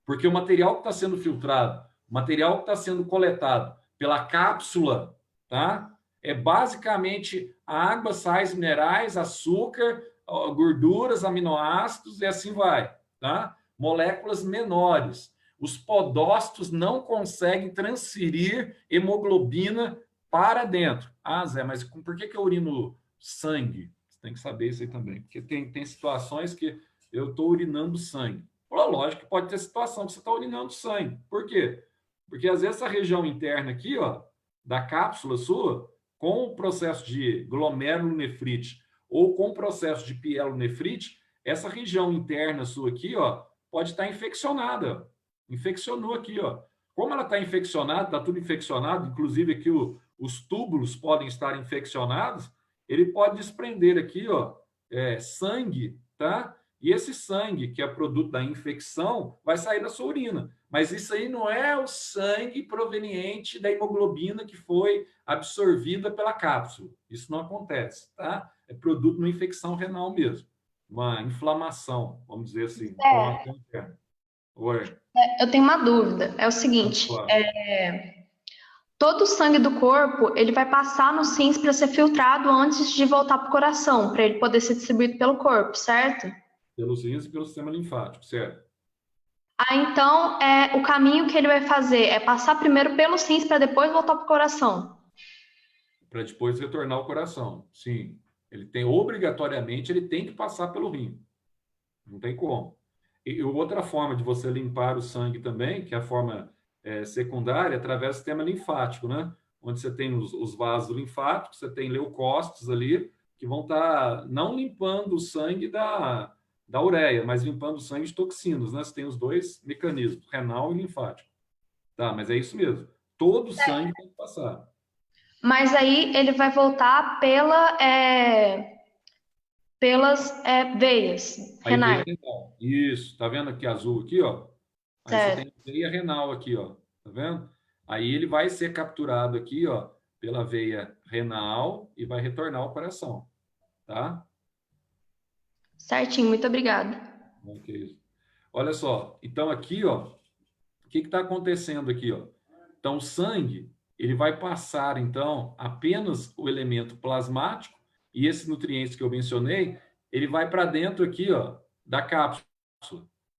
porque o material que está sendo filtrado, o material que está sendo coletado pela cápsula, tá? É basicamente água, sais minerais, açúcar, gorduras, aminoácidos e assim vai, tá? Moléculas menores. Os podócitos não conseguem transferir hemoglobina para dentro. Ah, Zé, mas por que eu urino sangue? Você tem que saber isso aí também, porque tem situações que eu estou urinando sangue. Lógico que pode ter situação que você está urinando sangue. Por quê? Porque às vezes essa região interna aqui, ó, da cápsula sua, com o processo de glomerulonefrite ou com o processo de pielonefrite, essa região interna sua aqui, ó, pode estar infeccionada. Infeccionou aqui, ó. Como ela está infeccionada, está tudo infeccionado, inclusive aqui os túbulos podem estar infeccionados, ele pode desprender aqui, ó, sangue, tá? E esse sangue, que é produto da infecção, vai sair da sua urina. Mas isso aí não é o sangue proveniente da hemoglobina que foi absorvida pela cápsula. Isso não acontece, tá? É produto de uma infecção renal mesmo. Uma inflamação, vamos dizer assim. Inflamação interna. Oi. Eu tenho uma dúvida. É o seguinte, todo o sangue do corpo, ele vai passar nos rins para ser filtrado antes de voltar para o coração, para ele poder ser distribuído pelo corpo, certo? Pelos rins e pelo sistema linfático, certo? Então, o caminho que ele vai fazer é passar primeiro pelos rins para depois voltar para o coração. Para depois retornar ao coração, sim. Ele tem, obrigatoriamente, ele tem que passar pelo rim. Não tem como. E outra forma de você limpar o sangue também, que é a forma secundária, através do sistema linfático, né? Onde você tem os vasos linfáticos, você tem leucócitos ali, que vão estar não limpando o sangue da ureia, mas limpando o sangue de toxinas, né? Você tem os dois mecanismos, renal e linfático. Tá, mas é isso mesmo. Todo o sangue tem que passar. Mas aí ele vai voltar pelas veias Aí veia renais. renal. Isso, tá vendo aqui azul aqui, ó? Aí você Certo. tem veia renal aqui, ó. Tá vendo? Aí ele vai ser capturado aqui, ó, pela veia renal e vai retornar ao coração, tá? Certinho, muito obrigada. Ok. Olha só, então aqui, ó, o que está acontecendo aqui, ó? Então, o sangue, ele vai passar, então, apenas o elemento plasmático e esses nutrientes que eu mencionei, ele vai para dentro aqui, ó, da cápsula,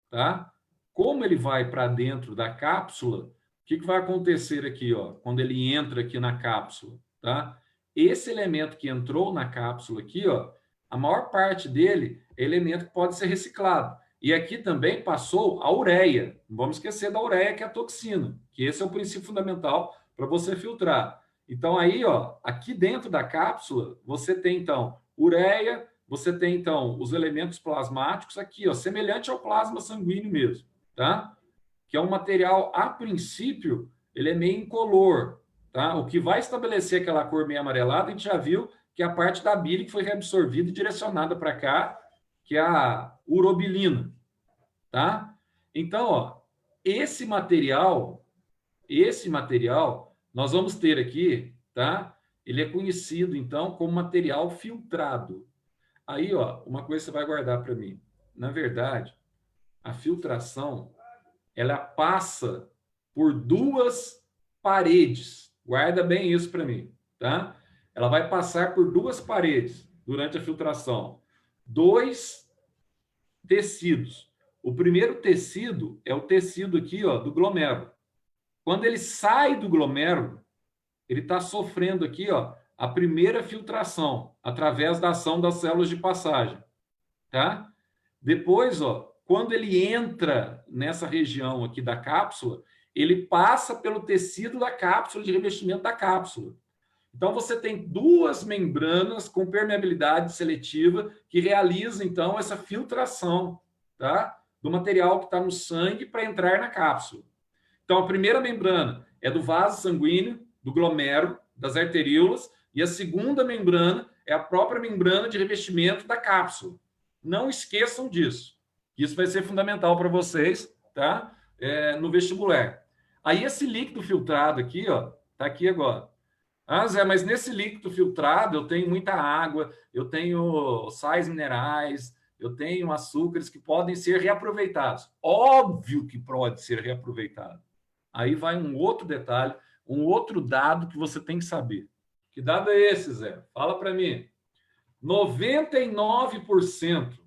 tá? Como ele vai para dentro da cápsula, o que vai acontecer aqui, ó, quando ele entra aqui na cápsula, tá? Esse elemento que entrou na cápsula aqui, ó, a maior parte dele é elemento que pode ser reciclado. E aqui também passou a ureia. Não vamos esquecer da ureia, que é a toxina, que esse é o princípio fundamental para você filtrar. Então, aí, ó, aqui dentro da cápsula, você tem, então, ureia, você tem, então, os elementos plasmáticos aqui, ó, semelhante ao plasma sanguíneo mesmo, tá? Que é um material, a princípio, ele é meio incolor, tá? O que vai estabelecer aquela cor meio amarelada, a gente já viu que é a parte da bile que foi reabsorvida e direcionada para cá, que é a urobilina, tá? Então, ó, esse material, nós vamos ter aqui, tá? Ele é conhecido, então, como material filtrado. Aí, ó, uma coisa você vai guardar para mim. Na verdade, a filtração, ela passa por duas paredes. Guarda bem isso para mim, tá? Ela vai passar por duas paredes durante a filtração. Dois tecidos. O primeiro tecido é o tecido aqui, ó, do glomérulo. Quando ele sai do glomérulo, ele está sofrendo aqui, ó, a primeira filtração através da ação das células de passagem, tá? Depois, ó, quando ele entra nessa região aqui da cápsula, ele passa pelo tecido da cápsula, de revestimento da cápsula. Então, você tem duas membranas com permeabilidade seletiva que realizam, então, essa filtração, tá? Do material que está no sangue para entrar na cápsula. Então, a primeira membrana é do vaso sanguíneo, do glomérulo, das arteríolas, e a segunda membrana é a própria membrana de revestimento da cápsula. Não esqueçam disso. Isso vai ser fundamental para vocês, tá? No vestibular. Aí, esse líquido filtrado aqui, ó, tá aqui agora. Ah, Zé, mas nesse líquido filtrado eu tenho muita água, eu tenho sais minerais, eu tenho açúcares que podem ser reaproveitados. Óbvio que pode ser reaproveitado. Aí vai um outro detalhe, um outro dado que você tem que saber. Que dado é esse, Zé? Fala para mim. 99%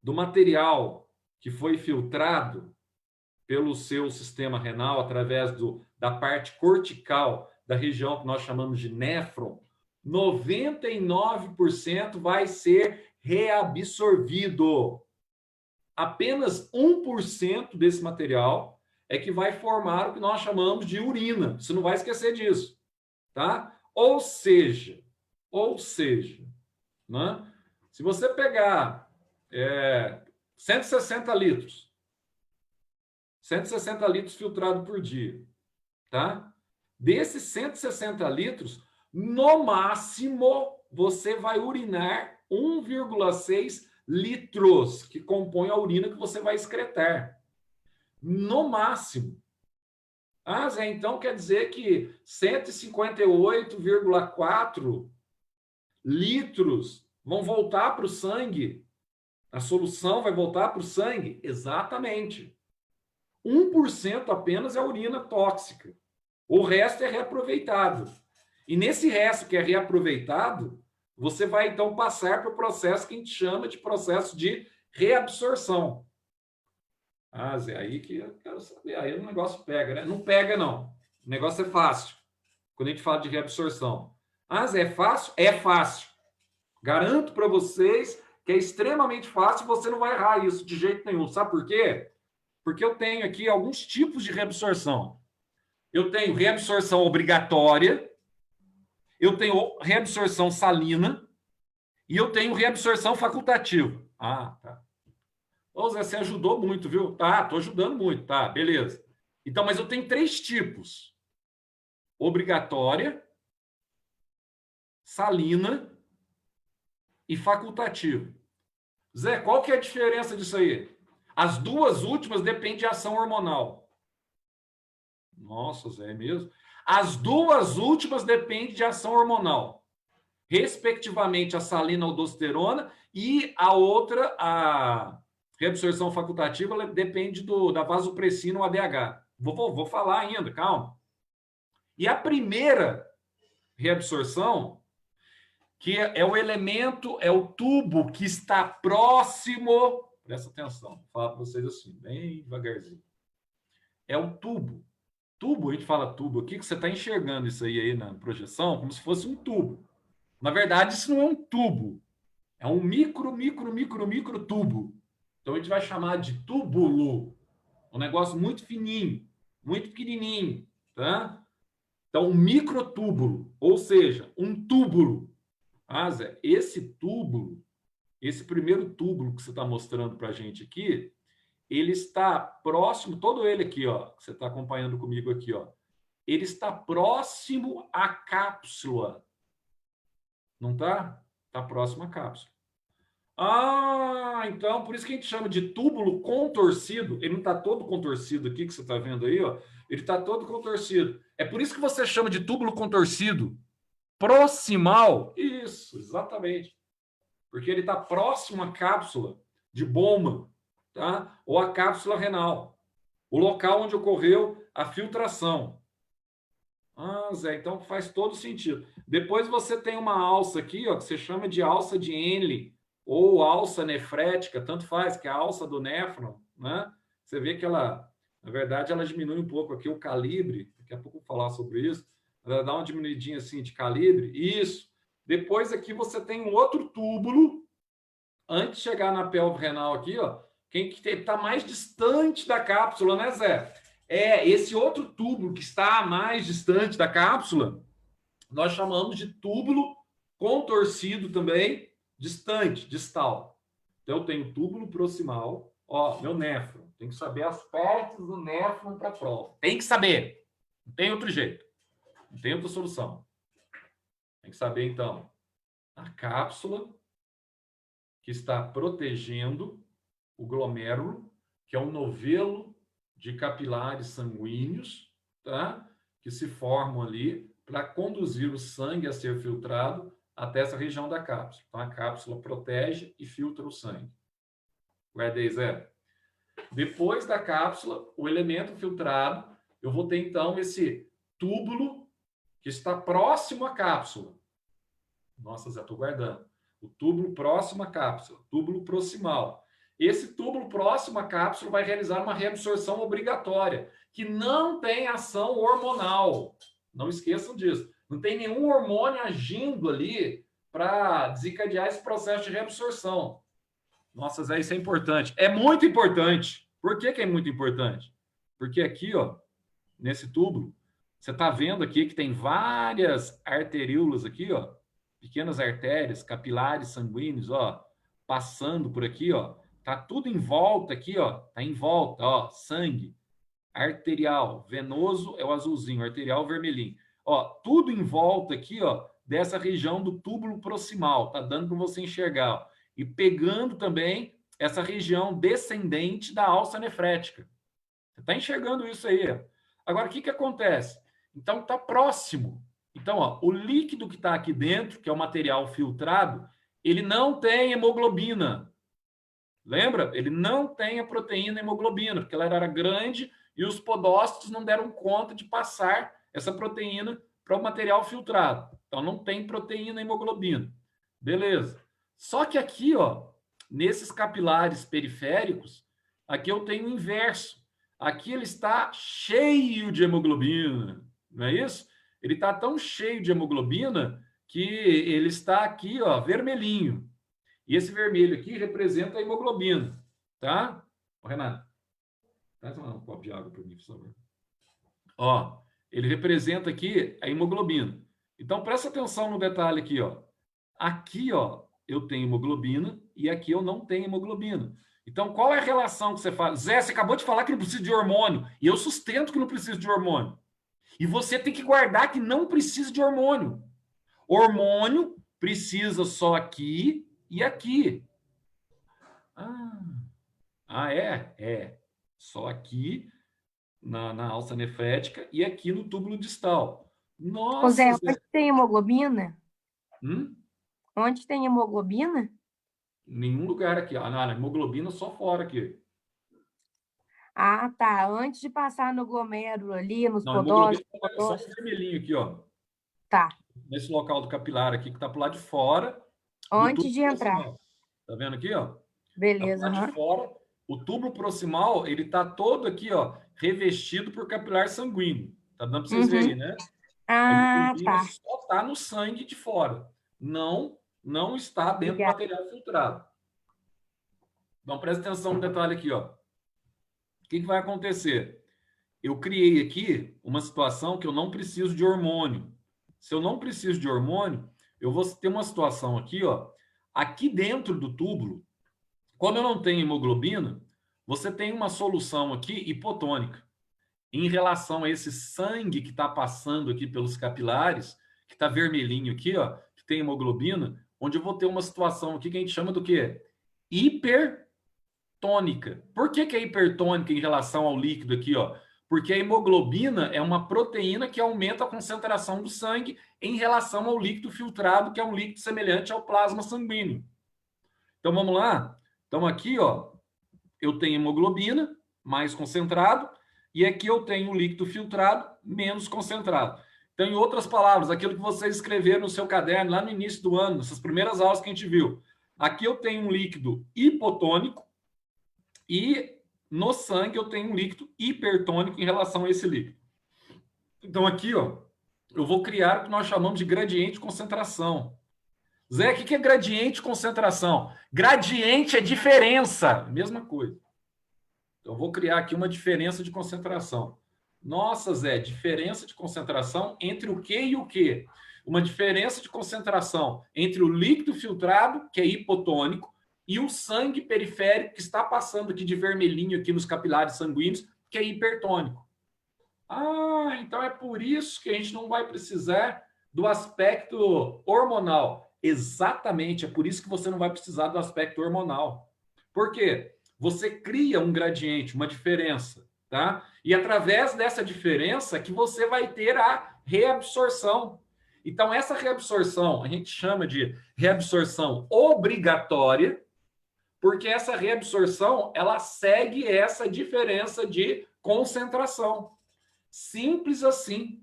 do material que foi filtrado pelo seu sistema renal através da parte cortical da região que nós chamamos de néfron, 99% vai ser reabsorvido. Apenas 1% desse material é que vai formar o que nós chamamos de urina. Você não vai esquecer disso, tá? Ou seja, né? Se você pegar 160 litros filtrado por dia, tá? Desses 160 litros, no máximo, você vai urinar 1,6 litros, que compõe a urina que você vai excretar. No máximo. Ah, Zé, então quer dizer que 158,4 litros vão voltar para o sangue? A solução vai voltar para o sangue? Exatamente. 1% apenas é urina tóxica. O resto é reaproveitado. E nesse resto que é reaproveitado, você vai, então, passar para o processo que a gente chama de processo de reabsorção. Ah, Zé, aí que eu quero saber. Aí o negócio pega, né? Não pega, não. O negócio é fácil. Quando a gente fala de reabsorção. Ah, Zé, é fácil? É fácil. Garanto para vocês que é extremamente fácil, você não vai errar isso de jeito nenhum. Sabe por quê? Porque eu tenho aqui alguns tipos de reabsorção. Eu tenho reabsorção obrigatória, eu tenho reabsorção salina e eu tenho reabsorção facultativa. Ah, tá. Ô, Zé, você ajudou muito, viu? Tá, tô ajudando muito, tá, beleza. Então, mas eu tenho 3 tipos: obrigatória, salina e facultativa. Zé, qual que é a diferença disso aí? As 2 últimas dependem de ação hormonal. Nossa, Zé, é mesmo? As 2 últimas dependem de ação hormonal. Respectivamente, a salina aldosterona e a outra, a reabsorção facultativa, ela depende da vasopressina, o ADH. Vou falar ainda, calma. E a primeira reabsorção, que é o elemento, é o tubo que está próximo. Presta atenção, vou falar para vocês assim, bem devagarzinho. É o tubo. Tubo, a gente fala tubo aqui, que você está enxergando isso aí na projeção como se fosse um tubo. Na verdade, isso não é um tubo. É um micro tubo. Então, a gente vai chamar de túbulo. Um negócio muito fininho, muito pequenininho, tá? Então, um microtúbulo, ou seja, um túbulo. Ah, Zé, esse túbulo, esse primeiro túbulo que você está mostrando para a gente aqui, ele está próximo, todo ele aqui, ó, que você está acompanhando comigo aqui, ó, ele está próximo à cápsula. Não está? Está próximo à cápsula. Ah, então, por isso que a gente chama de túbulo contorcido. Ele não está todo contorcido aqui, que você está vendo aí, ó. Ele está todo contorcido. É por isso que você chama de túbulo contorcido. Proximal. Isso, exatamente. Porque ele está próximo à cápsula de Bowman, tá? Ou à cápsula renal. O local onde ocorreu a filtração. Ah, Zé, então faz todo sentido. Depois você tem uma alça aqui, ó, que você chama de alça de Henle, ou alça nefrética, tanto faz, que é a alça do néfron, né? Você vê que ela, na verdade, ela diminui um pouco aqui o calibre, daqui a pouco eu vou falar sobre isso, ela dá uma diminuidinha assim de calibre, isso. Depois aqui você tem um outro túbulo, antes de chegar na pelve renal aqui, ó, quem que está mais distante da cápsula, né, Zé? É esse outro túbulo que está mais distante da cápsula, nós chamamos de túbulo contorcido também, distante, distal. Então, eu tenho túbulo proximal, ó, meu néfron. Tem que saber as partes do néfron para a prova. Tem que saber. Não tem outro jeito. Não tem outra solução. Tem que saber, então, a cápsula que está protegendo o glomérulo, que é um novelo de capilares sanguíneos, tá? Que se formam ali para conduzir o sangue a ser filtrado até essa região da cápsula. Então, a cápsula protege e filtra o sangue. Guardei, Zé. Depois da cápsula, o elemento filtrado, eu vou ter, então, esse túbulo que está próximo à cápsula. Nossa, Zé, estou guardando. O túbulo próximo à cápsula, túbulo proximal. Esse túbulo próximo à cápsula vai realizar uma reabsorção obrigatória, que não tem ação hormonal. Não esqueçam disso. Não tem nenhum hormônio agindo ali para desencadear esse processo de reabsorção. Nossa, Zé, isso é importante. É muito importante. Por que é muito importante? Porque aqui, ó, nesse túbulo, você está vendo aqui que tem várias arteríolas aqui, ó, pequenas artérias, capilares sanguíneos, ó, passando por aqui, ó. Tá tudo em volta aqui, ó. Tá em volta, ó, sangue, arterial, venoso é o azulzinho, arterial vermelhinho. Ó, tudo em volta aqui, ó, dessa região do túbulo proximal, tá dando para você enxergar, ó. E pegando também essa região descendente da alça nefrética. Você tá enxergando isso aí, ó. Agora, o que que acontece? Então, tá próximo. Então, ó, o líquido que está aqui dentro, que é o material filtrado, ele não tem hemoglobina. Lembra? Ele não tem a proteína hemoglobina, porque ela era grande e os podócitos não deram conta de passar essa proteína para o material filtrado. Então, não tem proteína hemoglobina. Beleza. Só que aqui, ó, nesses capilares periféricos, aqui eu tenho o inverso. Aqui ele está cheio de hemoglobina, não é isso? Ele está tão cheio de hemoglobina que ele está aqui, ó, vermelhinho. E esse vermelho aqui representa a hemoglobina, tá? Ô, Renato, traz um copo de água para mim, por favor. Ó, ele representa aqui a hemoglobina. Então, presta atenção no detalhe aqui, ó. Aqui, ó, eu tenho hemoglobina e aqui eu não tenho hemoglobina. Então, qual é a relação que você faz? Zé, você acabou de falar que não precisa de hormônio. E eu sustento que não precisa de hormônio. E você tem que guardar que não precisa de hormônio. Hormônio precisa só aqui e aqui. É? É. Só aqui na alça nefrética e aqui no túbulo distal. Nossa, Ô Zé, Zé. onde tem hemoglobina? Hum? Onde tem hemoglobina? Nenhum lugar aqui. Ah, não, hemoglobina só fora aqui. Ah, tá. Antes de passar no glomérulo ali, nos Não, podócitos. hemoglobina é só esse vermelhinho aqui, ó. Tá. Nesse local do capilar aqui, que está pro lado de fora do Antes túbulo de entrar. proximal. Tá vendo aqui, ó? Tá pro Beleza. lado de fora. O túbulo proximal, ele tá todo aqui, ó, revestido por capilar sanguíneo. Tá dando para vocês verem, né? A hemoglobina Tá. só tá no sangue de fora. Não está dentro do material filtrado. Então, presta atenção no detalhe aqui, ó. O que vai acontecer? Eu criei aqui uma situação que eu não preciso de hormônio. Se eu não preciso de hormônio, eu vou ter uma situação aqui, ó. Aqui dentro do túbulo, como eu não tenho hemoglobina, você tem uma solução aqui hipotônica. Em relação a esse sangue que está passando aqui pelos capilares, que está vermelhinho aqui, ó, que tem hemoglobina, onde eu vou ter uma situação aqui que a gente chama do quê? Hipertônica. Por que é hipertônica em relação ao líquido aqui, ó? Porque a hemoglobina é uma proteína que aumenta a concentração do sangue em relação ao líquido filtrado, que é um líquido semelhante ao plasma sanguíneo. Então, vamos lá? Então, aqui, ó, eu tenho hemoglobina mais concentrado e aqui eu tenho o líquido filtrado menos concentrado. Então, em outras palavras, aquilo que vocês escreveram no seu caderno lá no início do ano, nessas primeiras aulas que a gente viu. Aqui eu tenho um líquido hipotônico e no sangue eu tenho um líquido hipertônico em relação a esse líquido. Então, aqui, ó, eu vou criar o que nós chamamos de gradiente de concentração. Zé, o que é gradiente de concentração? Gradiente é diferença. Mesma coisa. Então, eu vou criar aqui uma diferença de concentração. Nossa, Zé, diferença de concentração entre o que e o que? Uma diferença de concentração entre o líquido filtrado, que é hipotônico, e o sangue periférico, que está passando aqui de vermelhinho aqui nos capilares sanguíneos, que é hipertônico. Ah, então é por isso que a gente não vai precisar do aspecto hormonal. Exatamente, é por isso que você não vai precisar do aspecto hormonal. Por quê? Você cria um gradiente, uma diferença, tá? E através dessa diferença que você vai ter a reabsorção. Então, essa reabsorção, a gente chama de reabsorção obrigatória, porque essa reabsorção, ela segue essa diferença de concentração. Simples assim.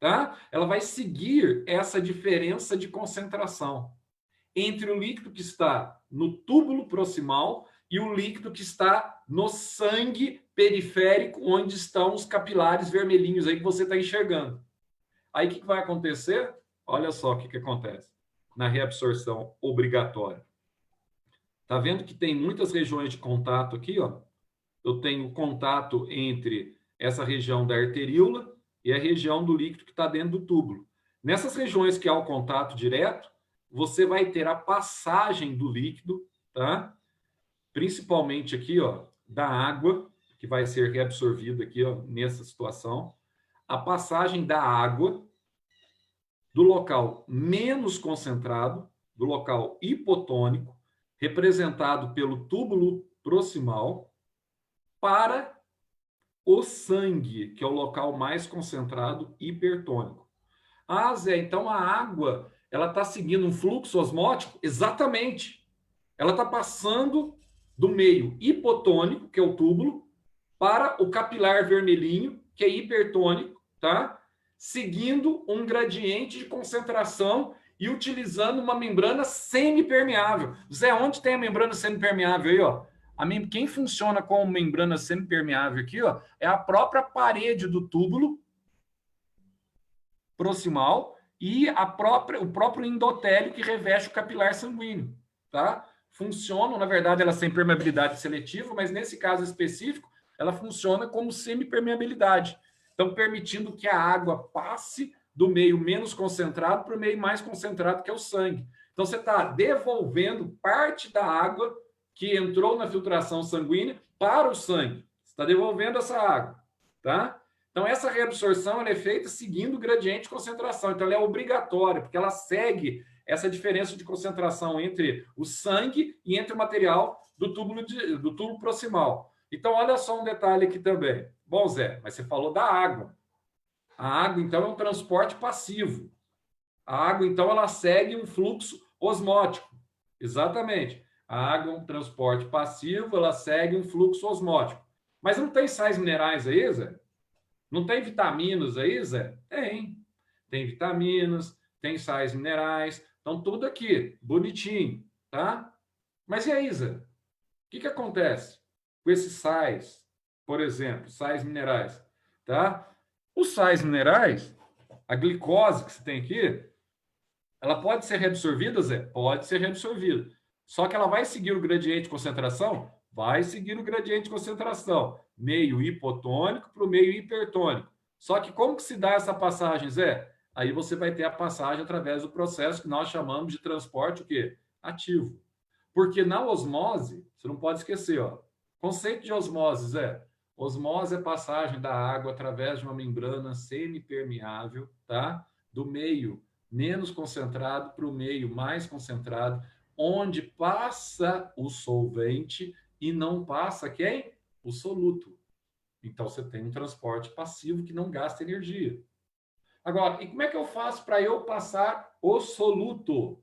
Tá? Ela vai seguir essa diferença de concentração entre o líquido que está no túbulo proximal e o líquido que está no sangue periférico, onde estão os capilares vermelhinhos aí que você está enxergando. Aí o que vai acontecer? Olha só o que acontece na reabsorção obrigatória. Tá vendo que tem muitas regiões de contato aqui, ó? Eu tenho contato entre essa região da arteríola e a região do líquido que está dentro do túbulo. Nessas regiões que há o contato direto, você vai ter a passagem do líquido, tá? Principalmente aqui, ó, da água, que vai ser reabsorvida aqui, ó, nessa situação. A passagem da água do local menos concentrado, do local hipotônico, representado pelo túbulo proximal, para o sangue, que é o local mais concentrado hipertônico. Ah, Zé, então a água, ela está seguindo um fluxo osmótico? Exatamente. Ela está passando do meio hipotônico, que é o túbulo, para o capilar vermelhinho, que é hipertônico, tá? seguindo um gradiente de concentração e utilizando uma membrana semipermeável. Zé, onde tem a membrana semipermeável aí, ó? Quem funciona com membrana semipermeável aqui, ó, é a própria parede do túbulo proximal e o próprio endotélio que reveste o capilar sanguíneo, tá? Funciona, na verdade, ela tem permeabilidade seletiva, mas nesse caso específico, ela funciona como semipermeabilidade. Então, permitindo que a água passe do meio menos concentrado para o meio mais concentrado, que é o sangue. Então, você está devolvendo parte da água que entrou na filtração sanguínea para o sangue. Você está devolvendo essa água, tá? Então, essa reabsorção ela é feita seguindo o gradiente de concentração. Então, ela é obrigatória, porque ela segue essa diferença de concentração entre o sangue e entre o material do túbulo proximal. Então, olha só um detalhe aqui também. Bom, Zé, mas você falou da água. A água, então, é um transporte passivo. A água, então, ela segue um fluxo osmótico. Exatamente. A água é um transporte passivo, ela segue um fluxo osmótico. Mas não tem sais minerais aí, Zé? Não tem vitaminas aí, Zé? Tem. Tem vitaminas, tem sais minerais, estão tudo aqui, bonitinho, tá? Mas e aí, Zé? O que acontece com esses sais, por exemplo, sais minerais, tá? Os sais minerais, a glicose que você tem aqui, ela pode ser reabsorvida, Zé? Pode ser reabsorvida. Só que ela vai seguir o gradiente de concentração? Vai seguir o gradiente de concentração. Meio hipotônico para o meio hipertônico. Só que como que se dá essa passagem, Zé? Aí você vai ter a passagem através do processo que nós chamamos de transporte o quê? Ativo. Porque na osmose, você não pode esquecer, ó. Conceito de osmose, Zé. Osmose é passagem da água através de uma membrana semipermeável, tá? Do meio menos concentrado para o meio mais concentrado, onde passa o solvente e não passa quem? O soluto. Então, você tem um transporte passivo que não gasta energia. Agora, e como é que eu faço para eu passar o soluto?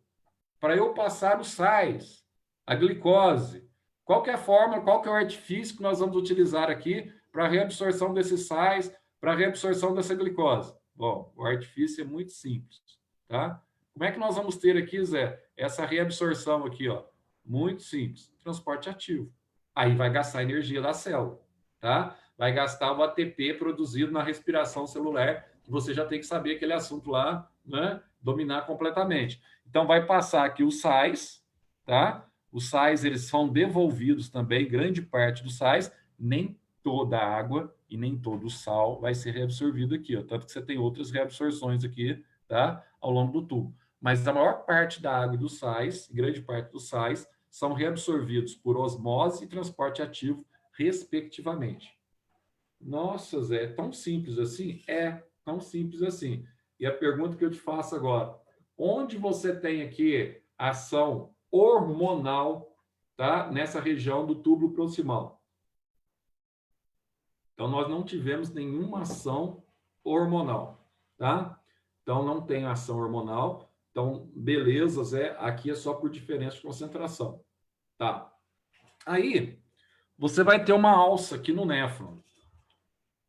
Para eu passar os sais, a glicose? Qual que é a forma, qual que é o artifício que nós vamos utilizar aqui para a reabsorção desses sais, para a reabsorção dessa glicose? Bom, o artifício é muito simples, tá? Como é que nós vamos ter aqui, Zé, essa reabsorção aqui, ó? Muito simples, transporte ativo. Aí vai gastar energia da célula, tá? Vai gastar o ATP produzido na respiração celular, que você já tem que saber aquele assunto lá, né? Dominar completamente. Então, vai passar aqui os sais, tá? Os sais, eles são devolvidos também, grande parte dos sais, nem toda a água e nem todo o sal vai ser reabsorvido aqui, ó. Tanto que você tem outras reabsorções aqui, tá? Ao longo do tubo. Mas a maior parte da água e dos sais, grande parte dos sais, são reabsorvidos por osmose e transporte ativo, respectivamente. Nossa, Zé, é tão simples assim? É tão simples assim. E a pergunta que eu te faço agora, onde você tem aqui ação hormonal, tá? Nessa região do túbulo proximal? Então, nós não tivemos nenhuma ação hormonal, tá? Então, não tem ação hormonal. Então, beleza, Zé, aqui é só por diferença de concentração, tá? Aí, você vai ter uma alça aqui no néfron.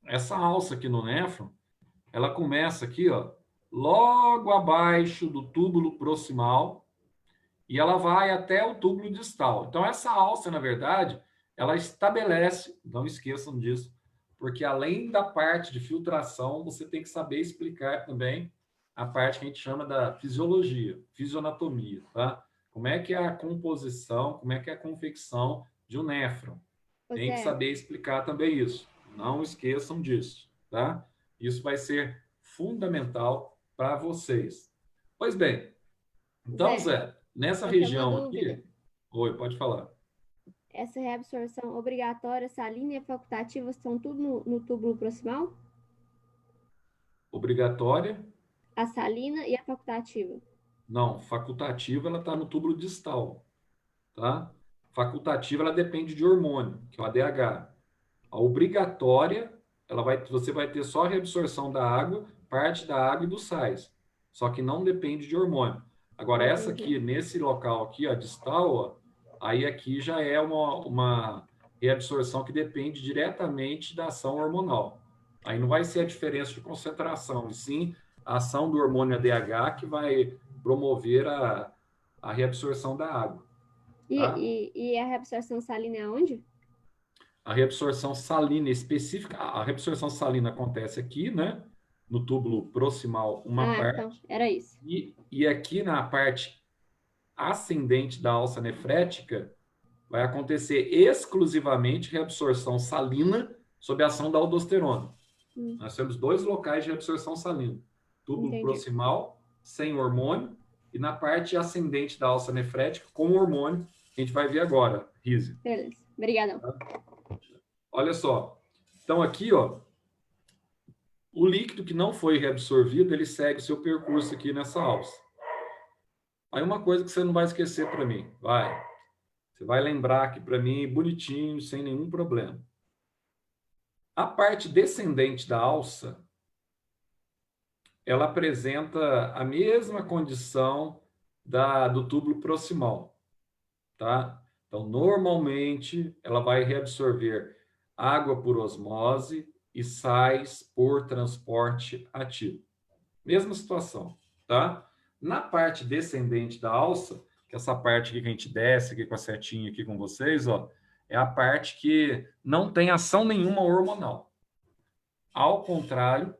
Essa alça aqui no néfron, ela começa aqui, ó, logo abaixo do túbulo proximal e ela vai até o túbulo distal. Então, essa alça, na verdade, ela estabelece, não esqueçam disso, porque além da parte de filtração, você tem que saber explicar também a parte que a gente chama da fisiologia, fisioanatomia, tá? Como é que é a composição, como é que é a confecção de um néfron. Tem que saber explicar também isso. Não esqueçam disso, tá? Isso vai ser fundamental para vocês. Pois bem, então, Zé, nessa região aqui... Oi, pode falar. Essa reabsorção obrigatória, salina e facultativa estão tudo no túbulo proximal? Obrigatória? A salina e a facultativa. Não, facultativa ela está no túbulo distal, tá? Facultativa ela depende de hormônio, que é o ADH. A obrigatória, você vai ter só a reabsorção da água, parte da água e dos sais. Só que não depende de hormônio. Agora, essa aqui, nesse local aqui, a distal, ó, aí aqui já é uma reabsorção que depende diretamente da ação hormonal. Aí não vai ser a diferença de concentração, e sim a ação do hormônio ADH que vai promover a reabsorção da água. Tá? E a reabsorção salina é onde? A reabsorção salina específica, a reabsorção salina acontece aqui, né? No túbulo proximal, uma parte, Então, era isso. e aqui na parte ascendente da alça nefrética, vai acontecer exclusivamente reabsorção salina sob a ação da aldosterona. Nós temos 2 locais de reabsorção salina. Túbulo Entendi. proximal, sem hormônio, e na parte ascendente da alça nefrética, com hormônio, que a gente vai ver agora, Rise. Beleza. Obrigadão. Olha só. Então, aqui, ó, o líquido que não foi reabsorvido, ele segue o seu percurso aqui nessa alça. Aí uma coisa que você não vai esquecer para mim, você vai lembrar aqui para mim bonitinho, sem nenhum problema. A parte descendente da alça, ela apresenta a mesma condição do túbulo proximal, tá? Então, normalmente, ela vai reabsorver água por osmose e sais por transporte ativo. Mesma situação, tá? Na parte descendente da alça, que é essa parte aqui que a gente desce aqui com a setinha aqui com vocês, ó, é a parte que não tem ação nenhuma hormonal. Ao contrário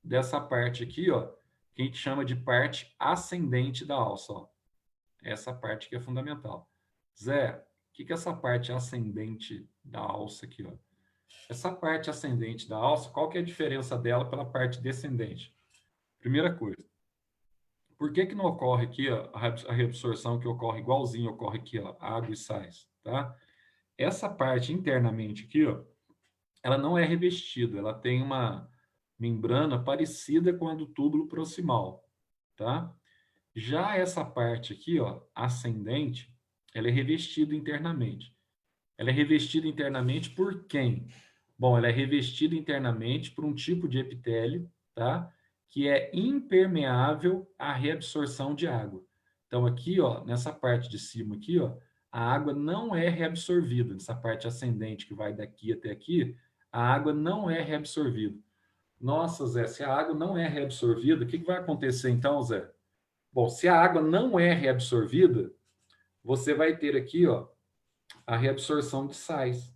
dessa parte aqui, ó, que a gente chama de parte ascendente da alça, ó. Essa parte que é fundamental. Zé, o que é essa parte ascendente da alça aqui, ó? Essa parte ascendente da alça, qual que é a diferença dela pela parte descendente? Primeira coisa, por que não ocorre aqui ó, a reabsorção que ocorre igualzinho ocorre aqui, ó, água e sais, tá? Essa parte internamente aqui, ó, ela não é revestida, ela tem uma membrana parecida com a do túbulo proximal, tá? Já essa parte aqui, ó, ascendente, ela é revestida internamente. Ela é revestida internamente por quem? Bom, ela é revestida internamente por um tipo de epitélio, tá? Que é impermeável à reabsorção de água. Então, aqui, ó, nessa parte de cima aqui, ó, a água não é reabsorvida. Nessa parte ascendente que vai daqui até aqui, a água não é reabsorvida. Nossa, Zé, se a água não é reabsorvida, o que vai acontecer então, Zé? Bom, se a água não é reabsorvida, você vai ter aqui, ó, a reabsorção de sais,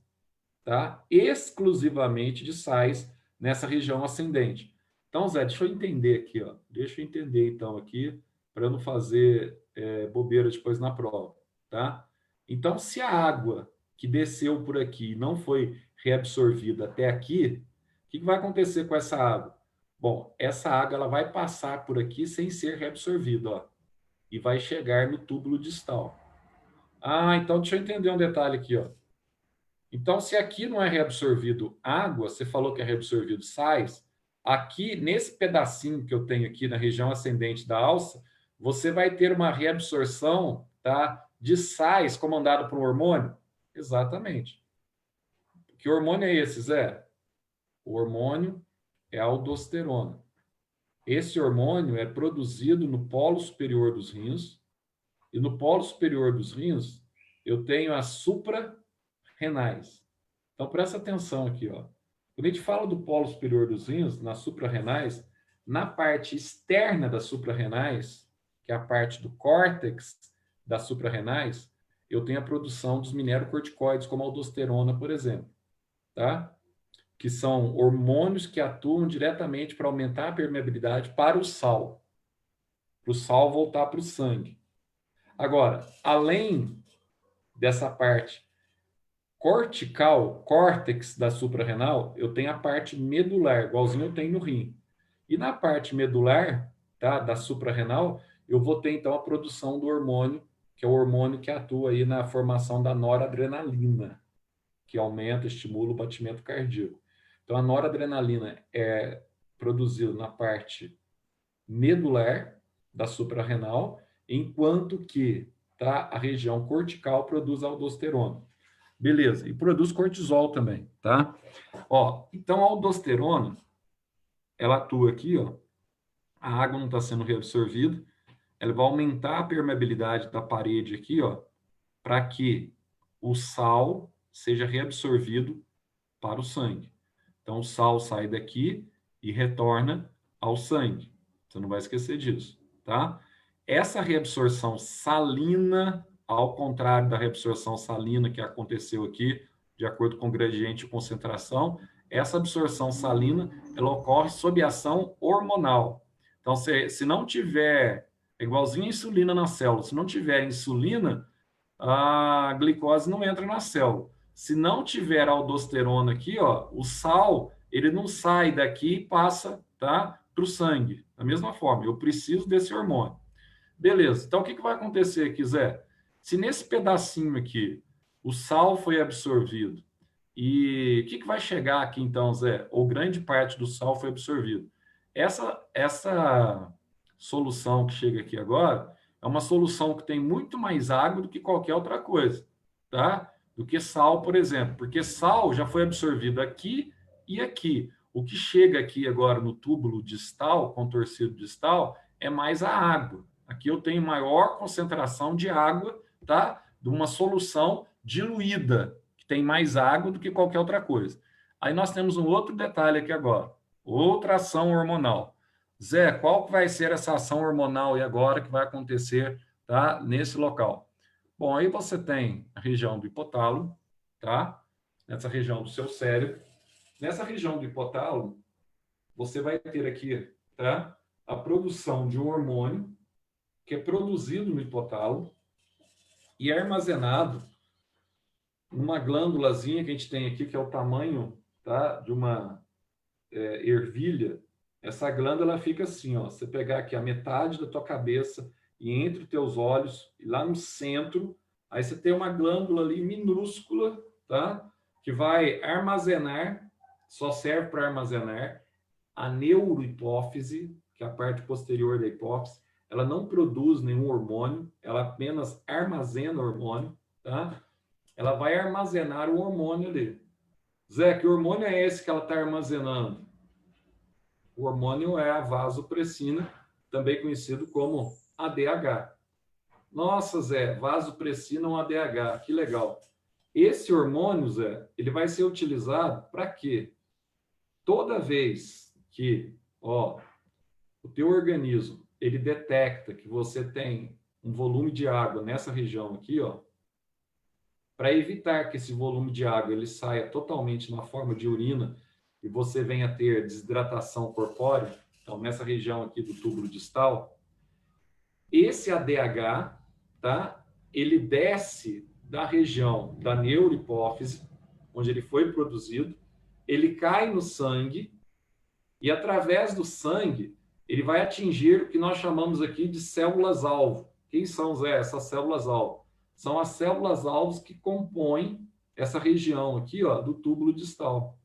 tá? Exclusivamente de sais nessa região ascendente. Então, Zé, deixa eu entender aqui, ó. Deixa eu entender, então, aqui, para eu não fazer bobeira depois na prova, tá? Então, se a água que desceu por aqui não foi reabsorvida até aqui, o que vai acontecer com essa água? Bom, essa água ela vai passar por aqui sem ser reabsorvida, ó, e vai chegar no túbulo distal. Ah, então deixa eu entender um detalhe aqui, ó. Então, se aqui não é reabsorvido água, você falou que é reabsorvido sais, aqui, nesse pedacinho que eu tenho aqui na região ascendente da alça, você vai ter uma reabsorção, tá, de sais comandado por um hormônio? Exatamente. Que hormônio é esse, Zé? O hormônio é a aldosterona. Esse hormônio é produzido no polo superior dos rins, e no polo superior dos rins eu tenho as suprarrenais. Então, presta atenção aqui, ó. Quando a gente fala do polo superior dos rins, nas suprarrenais, na parte externa das suprarrenais, que é a parte do córtex das suprarrenais, eu tenho a produção dos minerocorticoides, como a aldosterona, por exemplo, tá? Que são hormônios que atuam diretamente para aumentar a permeabilidade para o sal voltar para o sangue. Agora, além dessa parte cortical, córtex da suprarrenal, eu tenho a parte medular, igualzinho eu tenho no rim. E na parte medular, tá, da suprarrenal, eu vou ter então a produção do hormônio, que é o hormônio que atua aí na formação da noradrenalina, que aumenta, estimula o batimento cardíaco. Então a noradrenalina é produzida na parte medular da suprarrenal, enquanto que, tá, a região cortical produz aldosterona. Beleza, e produz cortisol também, tá? Ó, então a aldosterona, ela atua aqui, ó, a água não está sendo reabsorvida, ela vai aumentar a permeabilidade da parede aqui, ó, para que o sal seja reabsorvido para o sangue. Então, o sal sai daqui e retorna ao sangue. Você não vai esquecer disso, tá? Essa reabsorção salina, ao contrário da reabsorção salina que aconteceu aqui, de acordo com o gradiente de concentração, essa absorção salina, ela ocorre sob ação hormonal. Então, se não tiver, é igualzinho a insulina na célula, se não tiver insulina, a glicose não entra na célula. Se não tiver aldosterona aqui, ó, o sal, ele não sai daqui e passa, tá, para o sangue. Da mesma forma, eu preciso desse hormônio. Beleza, então o que vai acontecer aqui, Zé? Se nesse pedacinho aqui o sal foi absorvido, e o que vai chegar aqui então, Zé? Ou grande parte do sal foi absorvido. Essa solução que chega aqui agora é uma solução que tem muito mais água do que qualquer outra coisa, tá? Do que sal, por exemplo, porque sal já foi absorvido aqui e aqui. O que chega aqui agora no túbulo distal, contorcido distal, é mais a água. Aqui eu tenho maior concentração de água, tá? De uma solução diluída, que tem mais água do que qualquer outra coisa. Aí nós temos um outro detalhe aqui agora, outra ação hormonal. Zé, qual vai ser essa ação hormonal aí agora que vai acontecer, tá, nesse local? Bom, aí você tem a região do hipotálamo, tá? Nessa região do seu cérebro. Nessa região do hipotálamo, você vai ter aqui, tá, a produção de um hormônio que é produzido no hipotálamo e é armazenado numa glândulazinha que a gente tem aqui, que é o tamanho, tá, de uma ervilha. Essa glândula fica assim, ó, você pegar aqui a metade da tua cabeça e entre os teus olhos, e lá no centro, aí você tem uma glândula ali minúscula, tá, que vai armazenar, só serve para armazenar a neurohipófise, que é a parte posterior da hipófise. Ela não produz nenhum hormônio, ela apenas armazena hormônio, tá? Ela vai armazenar o hormônio ali. Zé, que hormônio é esse que ela está armazenando? O hormônio é a vasopressina, também conhecido como ADH. Nossa, Zé, vasopressina ou ADH, que legal. Esse hormônio, Zé, ele vai ser utilizado para quê? Toda vez que, ó, o teu organismo, ele detecta que você tem um volume de água nessa região aqui, ó, para evitar que esse volume de água ele saia totalmente na forma de urina e você venha a ter desidratação corpórea, então nessa região aqui do túbulo distal, esse ADH, tá? Ele desce da região da neurohipófise, onde ele foi produzido, ele cai no sangue e através do sangue ele vai atingir o que nós chamamos aqui de células-alvo. Quem são, Zé, essas células-alvo? São as células-alvos que compõem essa região aqui, ó, do túbulo distal.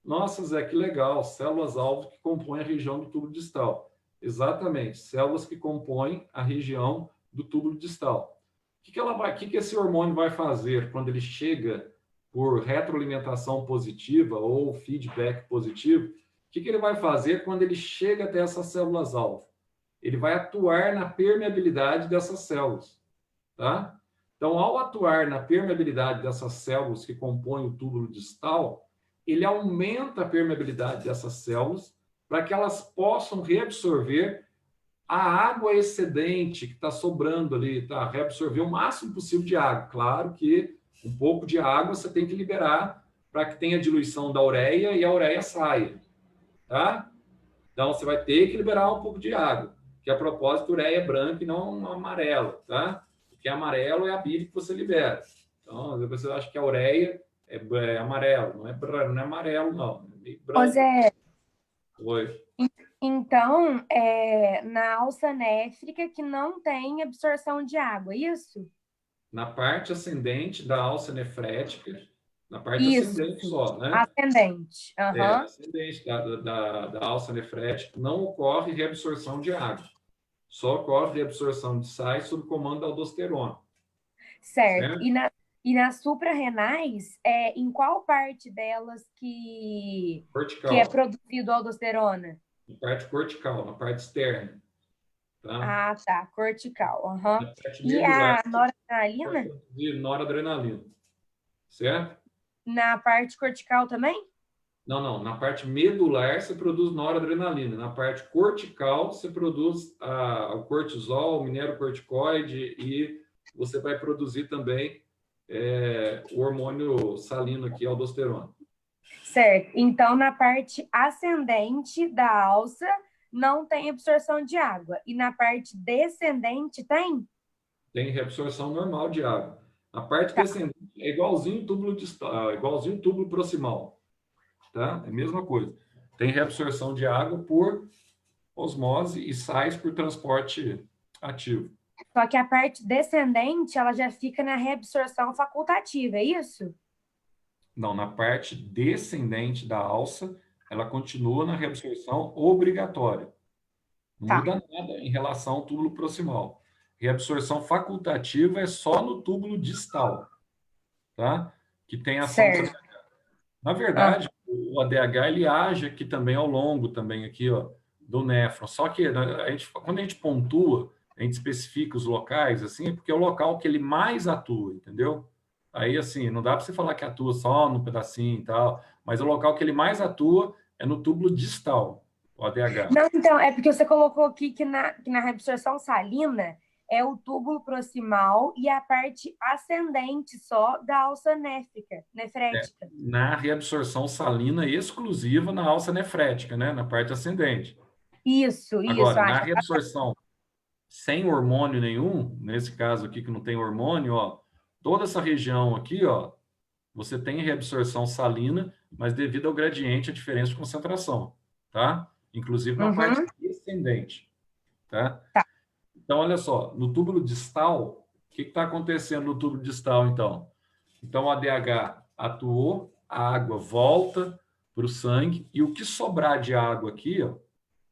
Nossa, Zé, que legal, células-alvo que compõem a região do túbulo distal. Exatamente, células que compõem a região do túbulo distal. O que esse hormônio vai fazer quando ele chega por retroalimentação positiva ou feedback positivo? O que ele vai fazer quando ele chega até essas células-alvo? Ele vai atuar na permeabilidade dessas células, tá? Então, ao atuar na permeabilidade dessas células que compõem o túbulo distal, ele aumenta a permeabilidade dessas células para que elas possam reabsorver a água excedente que está sobrando ali, tá? Reabsorver o máximo possível de água. Claro que um pouco de água você tem que liberar para que tenha diluição da ureia e a ureia saia, tá? Então, você vai ter que liberar um pouco de água, que a propósito, a ureia é branca e não amarela, tá? O que é amarelo é a bile que você libera. Então, você acha que a ureia é amarelo, não é amarelo, não. É meio branco. Ô, Zé, Oi. então, na alça néfrica que não tem absorção de água, isso? Na parte ascendente da alça nefrética, na parte Isso. ascendente só, né? Ascendente. Aham. Ascendente da alça nefrética, não ocorre reabsorção de água. Só ocorre reabsorção de sais sob comando da aldosterona. Certo. E nas suprarrenais, em qual parte delas que Cortical. é produzido aldosterona? Na parte cortical, na parte externa. Tá? Ah, tá. Cortical. Aham. Na parte E medular, a noradrenalina? de noradrenalina. Certo? Na parte cortical também? Não. Na parte medular, você produz noradrenalina. Na parte cortical, você produz o cortisol, o minerocorticoide e você vai produzir também o hormônio salino aqui, aldosterona. Certo. Então, na parte ascendente da alça, não tem absorção de água. E na parte descendente tem? Tem reabsorção normal de água. A parte Tá. descendente é igualzinho o túbulo distal, igualzinho o túbulo proximal, tá? É a mesma coisa. Tem reabsorção de água por osmose e sais por transporte ativo. Só que a parte descendente, ela já fica na reabsorção facultativa, é isso? Não, na parte descendente da alça, ela continua na reabsorção obrigatória. Não Tá. muda nada em relação ao túbulo proximal. Reabsorção facultativa é só no túbulo distal, tá? Que tem ação. Certo. Na verdade, o ADH ele age aqui também ao longo também aqui, ó, do néfron. Só que quando a gente pontua, a gente especifica os locais assim, é porque é o local que ele mais atua, entendeu? Aí assim, não dá para você falar que atua só no pedacinho e tal, mas o local que ele mais atua é no túbulo distal, o ADH. Não, então, é porque você colocou aqui que na reabsorção salina é o túbulo proximal e a parte ascendente só da alça nefrética. Na reabsorção salina exclusiva na alça nefrética, né? Na parte ascendente. Isso, Agora, na acho. reabsorção sem hormônio nenhum, nesse caso aqui que não tem hormônio, ó, toda essa região aqui, ó, você tem reabsorção salina, mas devido ao gradiente, a diferença de concentração, tá? Inclusive na parte descendente, tá? Tá. Então, olha só, no túbulo distal, o que está acontecendo no túbulo distal, então? Então, o ADH atuou, a água volta para o sangue, e o que sobrar de água aqui, ó,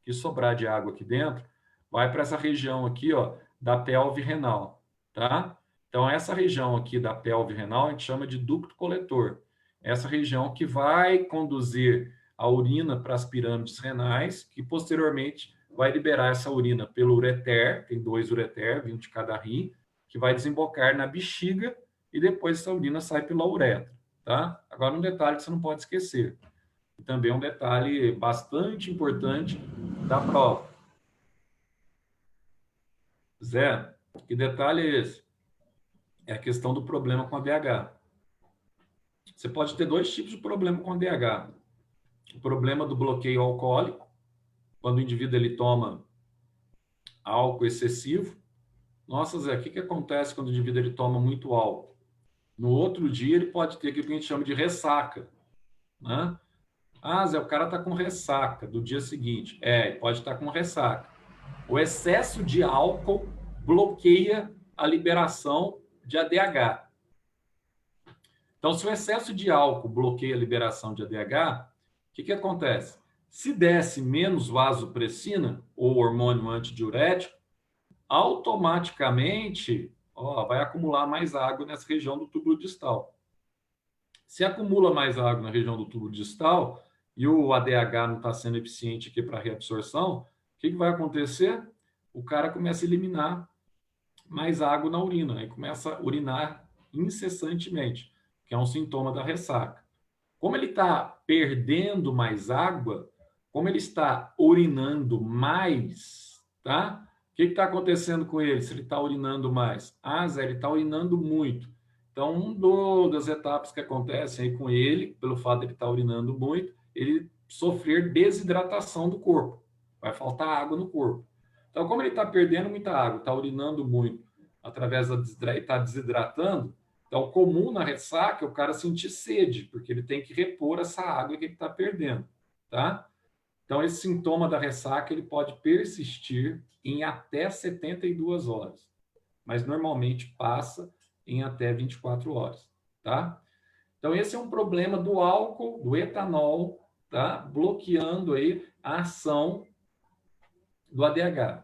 que sobrar de água aqui dentro, vai para essa região aqui, ó, da pelve renal, tá? Então, essa região aqui da pelve renal, a gente chama de ducto coletor. Essa região que vai conduzir a urina para as pirâmides renais, que posteriormente vai liberar essa urina pelo ureter, tem 2 ureter, 20 de cada rim, que vai desembocar na bexiga e depois essa urina sai pela uretra, tá? Agora, um detalhe que você não pode esquecer, e também um detalhe bastante importante da prova. Zé, que detalhe é esse? É a questão do problema com a DH. Você pode ter 2 tipos de problema com a DH. O problema do bloqueio alcoólico, quando o indivíduo ele toma álcool excessivo. Nossa, Zé, o que acontece quando o indivíduo ele toma muito álcool? No outro dia, ele pode ter aquilo que a gente chama de ressaca, né? Ah, Zé, o cara está com ressaca do dia seguinte. Pode estar com ressaca. O excesso de álcool bloqueia a liberação de ADH. Então, se o excesso de álcool bloqueia a liberação de ADH, o que acontece? Se desce menos vasopressina, ou hormônio antidiurético, automaticamente vai acumular mais água nessa região do túbulo distal. Se acumula mais água na região do túbulo distal e o ADH não está sendo eficiente aqui para a reabsorção, o que vai acontecer? O cara começa a eliminar mais água na urina, aí começa a urinar incessantemente, que é um sintoma da ressaca. Como ele está perdendo mais água, como ele está urinando mais, tá? O que está acontecendo com ele se ele está urinando mais? Zé, ele está urinando muito. Então, uma das etapas que acontecem aí com ele, pelo fato de ele estar urinando muito, ele sofrer desidratação do corpo. Vai faltar água no corpo. Então, como ele está perdendo muita água, está urinando muito, através da está desidratando, então, comum na ressaca é o cara sentir sede, porque ele tem que repor essa água que ele está perdendo, tá? Então, esse sintoma da ressaca ele pode persistir em até 72 horas, mas normalmente passa em até 24 horas, tá? Então, esse é um problema do álcool, do etanol, tá? Bloqueando aí a ação do ADH.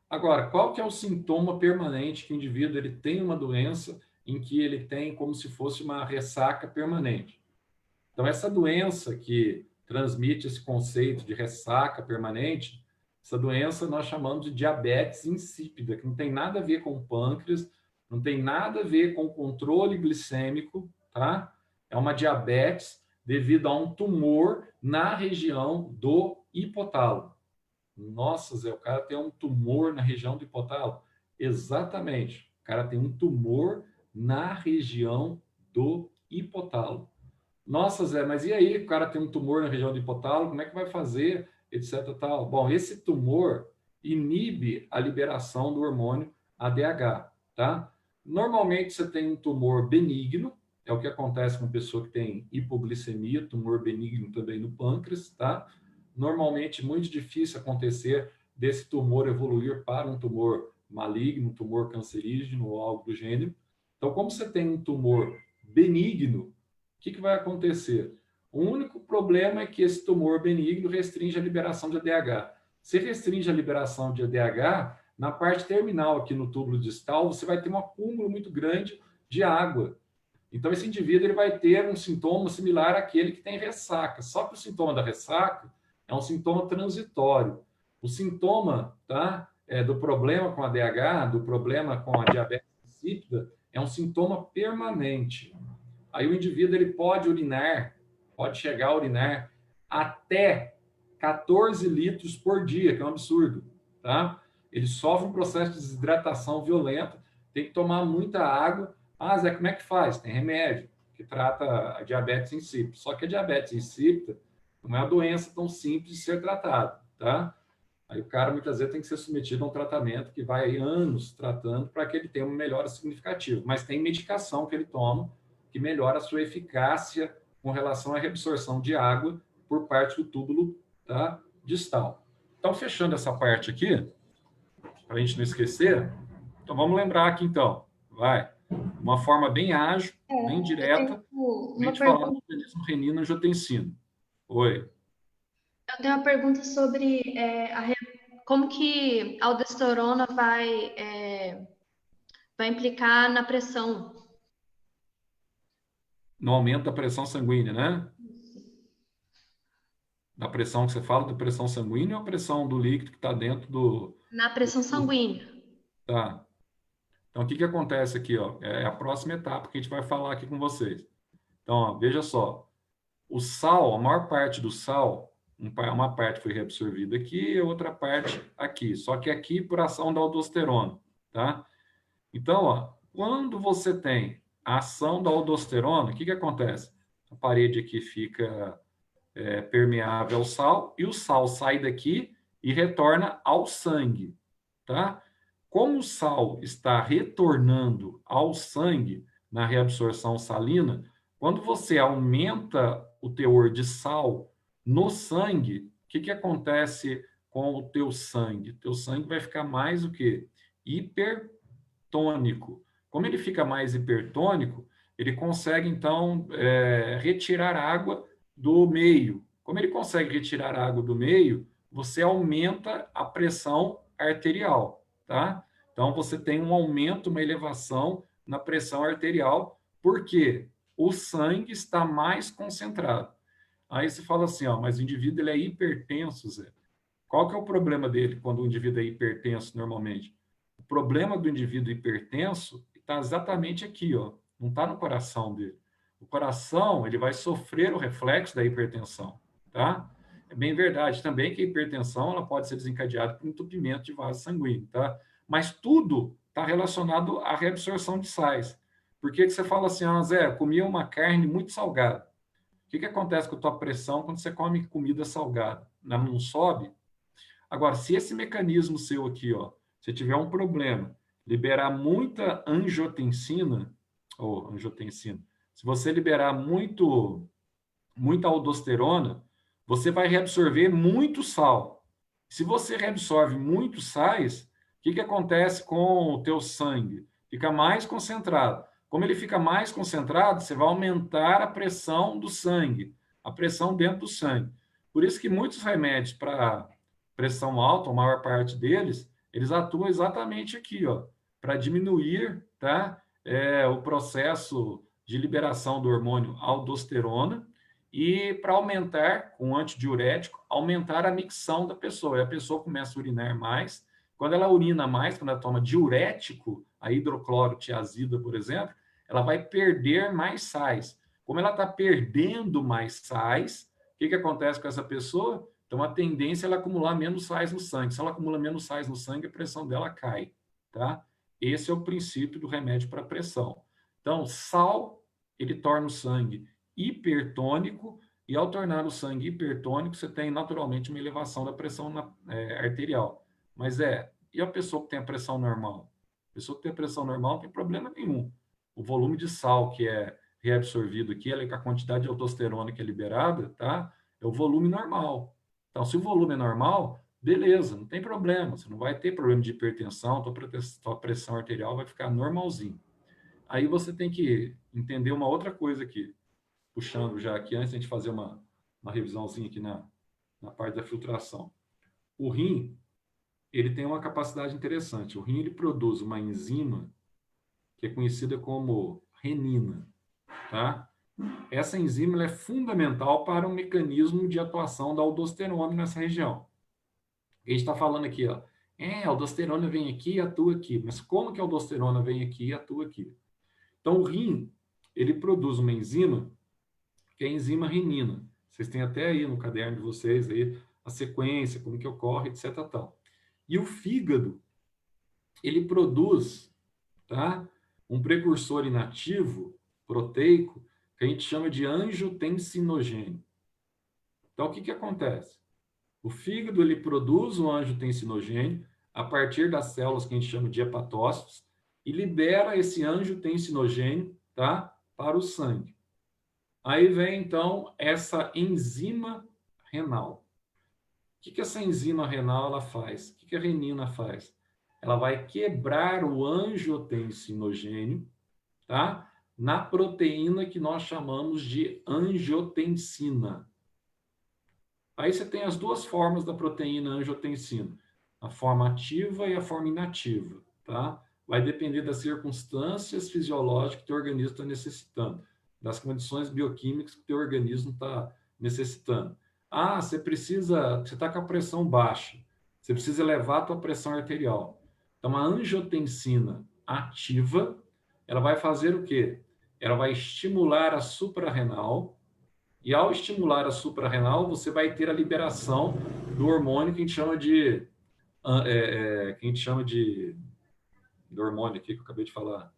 Agora, qual que é o sintoma permanente que o indivíduo ele tem uma doença em que ele tem como se fosse uma ressaca permanente? Então, essa doença que transmite esse conceito de ressaca permanente, essa doença nós chamamos de diabetes insípida, que não tem nada a ver com o pâncreas, não tem nada a ver com o controle glicêmico, tá? É uma diabetes devido a um tumor na região do hipotálamo. Nossa, Zé, o cara tem um tumor na região do hipotálamo? Exatamente. O cara tem um tumor na região do hipotálamo. Nossa, Zé, mas e aí? O cara tem um tumor na região do hipotálamo, como é que vai fazer, etc. Tal? Bom, esse tumor inibe a liberação do hormônio ADH, tá? Normalmente você tem um tumor benigno, é o que acontece com pessoa que tem hipoglicemia, tumor benigno também no pâncreas, tá? Normalmente muito difícil acontecer desse tumor evoluir para um tumor maligno, um tumor cancerígeno ou algo do gênero. Então, como você tem um tumor benigno, o que vai acontecer? O único problema é que esse tumor benigno restringe a liberação de ADH. Se restringe a liberação de ADH, na parte terminal aqui no túbulo distal, você vai ter um acúmulo muito grande de água. Então, esse indivíduo ele vai ter um sintoma similar àquele que tem ressaca. Só que o sintoma da ressaca é um sintoma transitório. O sintoma, tá, do problema com a ADH, do problema com a diabetes insípida, é um sintoma permanente. Aí o indivíduo ele pode urinar, pode chegar a urinar até 14 litros por dia, que é um absurdo, tá? Ele sofre um processo de desidratação violento, tem que tomar muita água. Ah, Zé, como é que faz? Tem remédio que trata a diabetes insípida. Só que a diabetes insípida não é uma doença tão simples de ser tratada, tá? Aí o cara muitas vezes tem que ser submetido a um tratamento que vai aí anos tratando para que ele tenha uma melhora significativa. Mas tem medicação que ele toma que melhora a sua eficácia com relação à reabsorção de água por parte do túbulo, tá, distal. Então, fechando essa parte aqui, para a gente não esquecer, então vamos lembrar aqui então, vai, uma forma bem ágil, bem direta, a gente falar do mecanismo renina-angiotensina. Oi. Eu tenho uma pergunta sobre como que a aldosterona vai implicar na pressão. No aumento da pressão sanguínea, né? Da pressão que você fala, da pressão sanguínea ou a pressão do líquido que está dentro do... Na pressão sanguínea. Tá. Então, o que acontece aqui, ó? É a próxima etapa que a gente vai falar aqui com vocês. Então, ó, veja só. O sal, a maior parte do sal, uma parte foi reabsorvida aqui e outra parte aqui. Só que aqui por ação da aldosterona, tá? Então, ó, quando você tem a ação da aldosterona, o que acontece? A parede aqui fica permeável ao sal e o sal sai daqui e retorna ao sangue, tá? Como o sal está retornando ao sangue na reabsorção salina, quando você aumenta o teor de sal no sangue, o que acontece com o teu sangue? Teu sangue vai ficar mais o quê? Hipertônico. Como ele fica mais hipertônico, ele consegue, então, retirar água do meio. Como ele consegue retirar água do meio, você aumenta a pressão arterial, tá? Então, você tem um aumento, uma elevação na pressão arterial, porque o sangue está mais concentrado. Aí você fala assim, ó, mas o indivíduo ele é hipertenso, Zé. Qual que é o problema dele quando o indivíduo é hipertenso normalmente? O problema do indivíduo hipertenso está exatamente aqui, ó. Não está no coração dele. O coração ele vai sofrer o reflexo da hipertensão, tá? É bem verdade também que a hipertensão ela pode ser desencadeada por entupimento de vaso sanguíneo, tá? Mas tudo está relacionado à reabsorção de sais. Por que você fala assim, ah, Zé, comi uma carne muito salgada? O que acontece com a tua pressão quando você come comida salgada? Não sobe? Agora, se esse mecanismo seu aqui, ó, se tiver um problema, liberar muita angiotensina, se você liberar muita aldosterona, você vai reabsorver muito sal. Se você reabsorve muitos sais, o que acontece com o teu sangue? Fica mais concentrado. Como ele fica mais concentrado, você vai aumentar a pressão do sangue, a pressão dentro do sangue. Por isso que muitos remédios para pressão alta, a maior parte deles, eles atuam exatamente aqui, ó, para diminuir, tá, o processo de liberação do hormônio aldosterona e para aumentar, com antidiurético, aumentar a micção da pessoa. E a pessoa começa a urinar mais. Quando ela urina mais, quando ela toma diurético, a hidroclorotiazida, por exemplo, ela vai perder mais sais. Como ela está perdendo mais sais, o que acontece com essa pessoa? Então, a tendência é ela acumular menos sais no sangue. Se ela acumula menos sais no sangue, a pressão dela cai, tá? Esse é o princípio do remédio para pressão. Então, sal, ele torna o sangue hipertônico, e ao tornar o sangue hipertônico, você tem naturalmente uma elevação da pressão arterial. Mas e a pessoa que tem a pressão normal? A pessoa que tem a pressão normal não tem problema nenhum. O volume de sal que é reabsorvido aqui, a quantidade de aldosterona que é liberada, tá? É o volume normal. Então, se o volume é normal, beleza, não tem problema. Você não vai ter problema de hipertensão, tua pressão arterial vai ficar normalzinho. Aí você tem que entender uma outra coisa aqui, puxando já aqui, antes de a gente fazer uma revisãozinha aqui na parte da filtração. O rim, ele tem uma capacidade interessante. O rim, ele produz uma enzima que é conhecida como renina, tá? Essa enzima ela é fundamental para o mecanismo de atuação da aldosterona nessa região. A gente está falando aqui, ó, a aldosterona vem aqui e atua aqui. Mas como que a aldosterona vem aqui e atua aqui? Então, o rim, ele produz uma enzima que é a enzima renina. Vocês têm até aí no caderno de vocês aí a sequência, como que ocorre, etc. Tal. E o fígado, ele produz, tá, um precursor inativo, proteico, que a gente chama de angiotensinogênio. Então, o que acontece? O fígado, ele produz o angiotensinogênio a partir das células que a gente chama de hepatócitos e libera esse angiotensinogênio, tá, para o sangue. Aí vem, então, essa enzima renal. O que essa enzima renal ela faz? O que a renina faz? Ela vai quebrar o angiotensinogênio, tá, na proteína que nós chamamos de angiotensina. Aí você tem as duas formas da proteína angiotensina, a forma ativa e a forma inativa, tá? Vai depender das circunstâncias fisiológicas que o teu organismo está necessitando, das condições bioquímicas que o teu organismo está necessitando. Você está com a pressão baixa, você precisa elevar a tua pressão arterial. Então, a angiotensina ativa, ela vai fazer o quê? Ela vai estimular a suprarrenal, e ao estimular a suprarrenal, você vai ter a liberação do hormônio que a gente chama de do hormônio aqui que eu acabei de falar.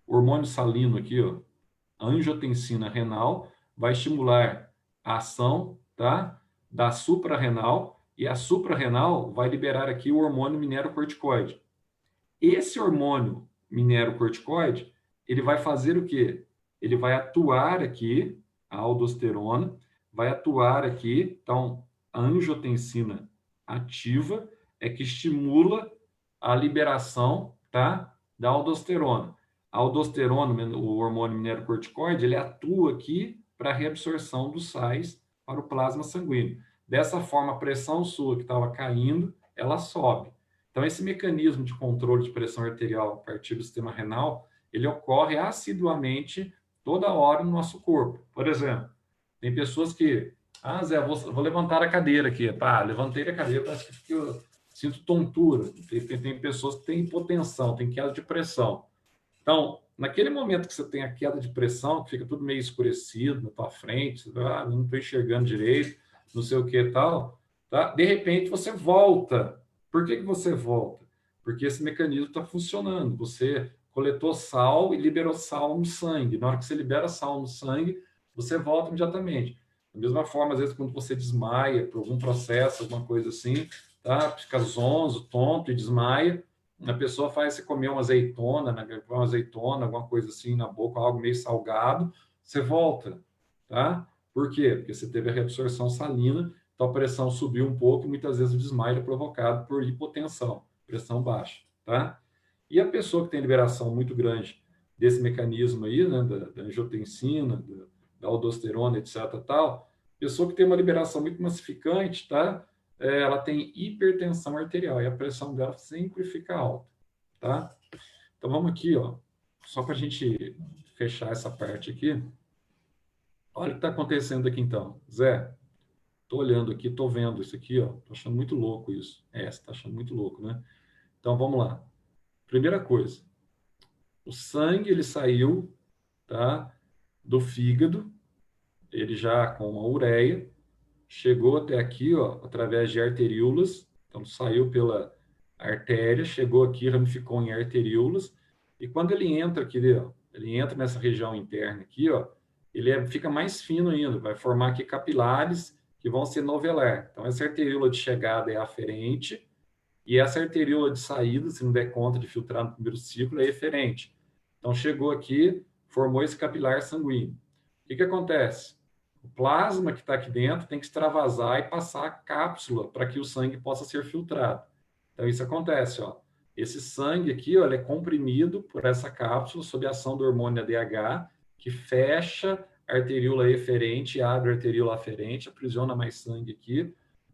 O hormônio salino aqui, ó, a angiotensina renal, vai estimular a ação, tá, da suprarrenal, e a suprarrenal vai liberar aqui o hormônio minerocorticoide. Esse hormônio minerocorticoide, ele vai fazer o quê? Ele vai atuar aqui, a aldosterona, vai atuar aqui, então, a angiotensina ativa é que estimula a liberação, tá, da aldosterona. A aldosterona, o hormônio minerocorticoide, ele atua aqui para a reabsorção dos sais para o plasma sanguíneo. Dessa forma, a pressão sua que estava caindo, ela sobe. Então, esse mecanismo de controle de pressão arterial a partir do sistema renal, ele ocorre assiduamente toda hora no nosso corpo. Por exemplo, tem pessoas que, Zé, vou levantar a cadeira aqui. Levantei a cadeira, parece que eu sinto tontura. Tem pessoas que têm hipotensão, têm queda de pressão. Então, naquele momento que você tem a queda de pressão, que fica tudo meio escurecido na tua frente, não estou enxergando direito, não sei o que e tal, tá? De repente você volta. Por que você volta? Porque esse mecanismo está funcionando. Você coletou sal e liberou sal no sangue. Na hora que você libera sal no sangue, você volta imediatamente. Da mesma forma, às vezes, quando você desmaia por algum processo, alguma coisa assim, tá? Fica zonzo, tonto e desmaia, a pessoa faz você comer uma azeitona, alguma coisa assim na boca, algo meio salgado, você volta, tá? Por quê? Porque você teve a reabsorção salina, então a pressão subiu um pouco e muitas vezes o desmaio é provocado por hipotensão, pressão baixa, tá? E a pessoa que tem liberação muito grande desse mecanismo aí, né, da angiotensina, da aldosterona, etc, tal, pessoa que tem uma liberação muito massificante, tá? Ela tem hipertensão arterial e a pressão dela sempre fica alta, tá? Então vamos aqui, ó, só para a gente fechar essa parte aqui. Olha o que está acontecendo aqui então, Zé. Estou olhando aqui, estou vendo isso aqui, ó. Estou achando muito louco isso. Você está achando muito louco, né? Então vamos lá. Primeira coisa, O sangue, ele saiu, tá, do fígado, ele já com a ureia, chegou até aqui, ó, através de arteríolas, então saiu pela artéria, chegou aqui, ramificou em arteríolas, e quando ele entra aqui, ó, ele entra nessa região interna aqui, ó, fica mais fino ainda, vai formar aqui capilares que vão se novelar. Então, essa arteríola de chegada é aferente, e essa arteríola de saída, se não der conta de filtrar no primeiro ciclo, é eferente. Então, chegou aqui, formou esse capilar sanguíneo. O que acontece? O plasma que está aqui dentro tem que extravasar e passar a cápsula para que o sangue possa ser filtrado. Então, isso acontece, ó. Esse sangue aqui, ó, ele é comprimido por essa cápsula sob a ação do hormônio ADH, que fecha a arteríola eferente e abre a arteríola aferente, aprisiona mais sangue aqui.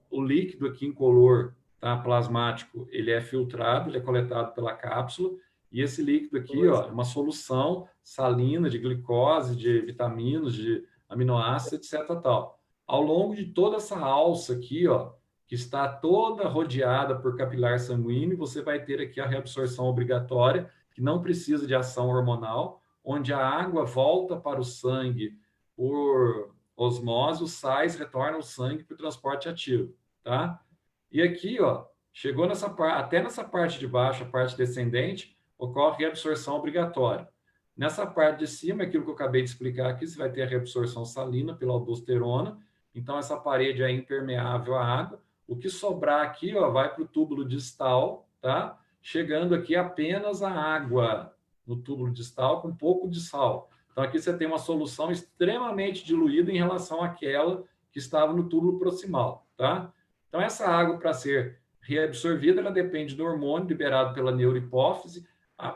O líquido aqui incolor, tá, plasmático, ele é filtrado, ele é coletado pela cápsula, e esse líquido aqui, ó, é uma solução salina de glicose, de vitaminas, de aminoácidos, etc. Tal. Ao longo de toda essa alça aqui, ó, que está toda rodeada por capilar sanguíneo, você vai ter aqui a reabsorção obrigatória, que não precisa de ação hormonal, onde a água volta para o sangue por osmose, os sais retornam ao sangue para o transporte ativo, tá? E aqui, ó, chegou nessa até nessa parte de baixo, a parte descendente, ocorre reabsorção obrigatória. Nessa parte de cima, aquilo que eu acabei de explicar aqui, você vai ter a reabsorção salina pela aldosterona, então essa parede é impermeável à água. O que sobrar aqui, ó, vai para o túbulo distal, tá? Chegando aqui apenas a água no túbulo distal com um pouco de sal. Então aqui você tem uma solução extremamente diluída em relação àquela que estava no túbulo proximal, tá? Então essa água, para ser reabsorvida, ela depende do hormônio liberado pela neurohipófise,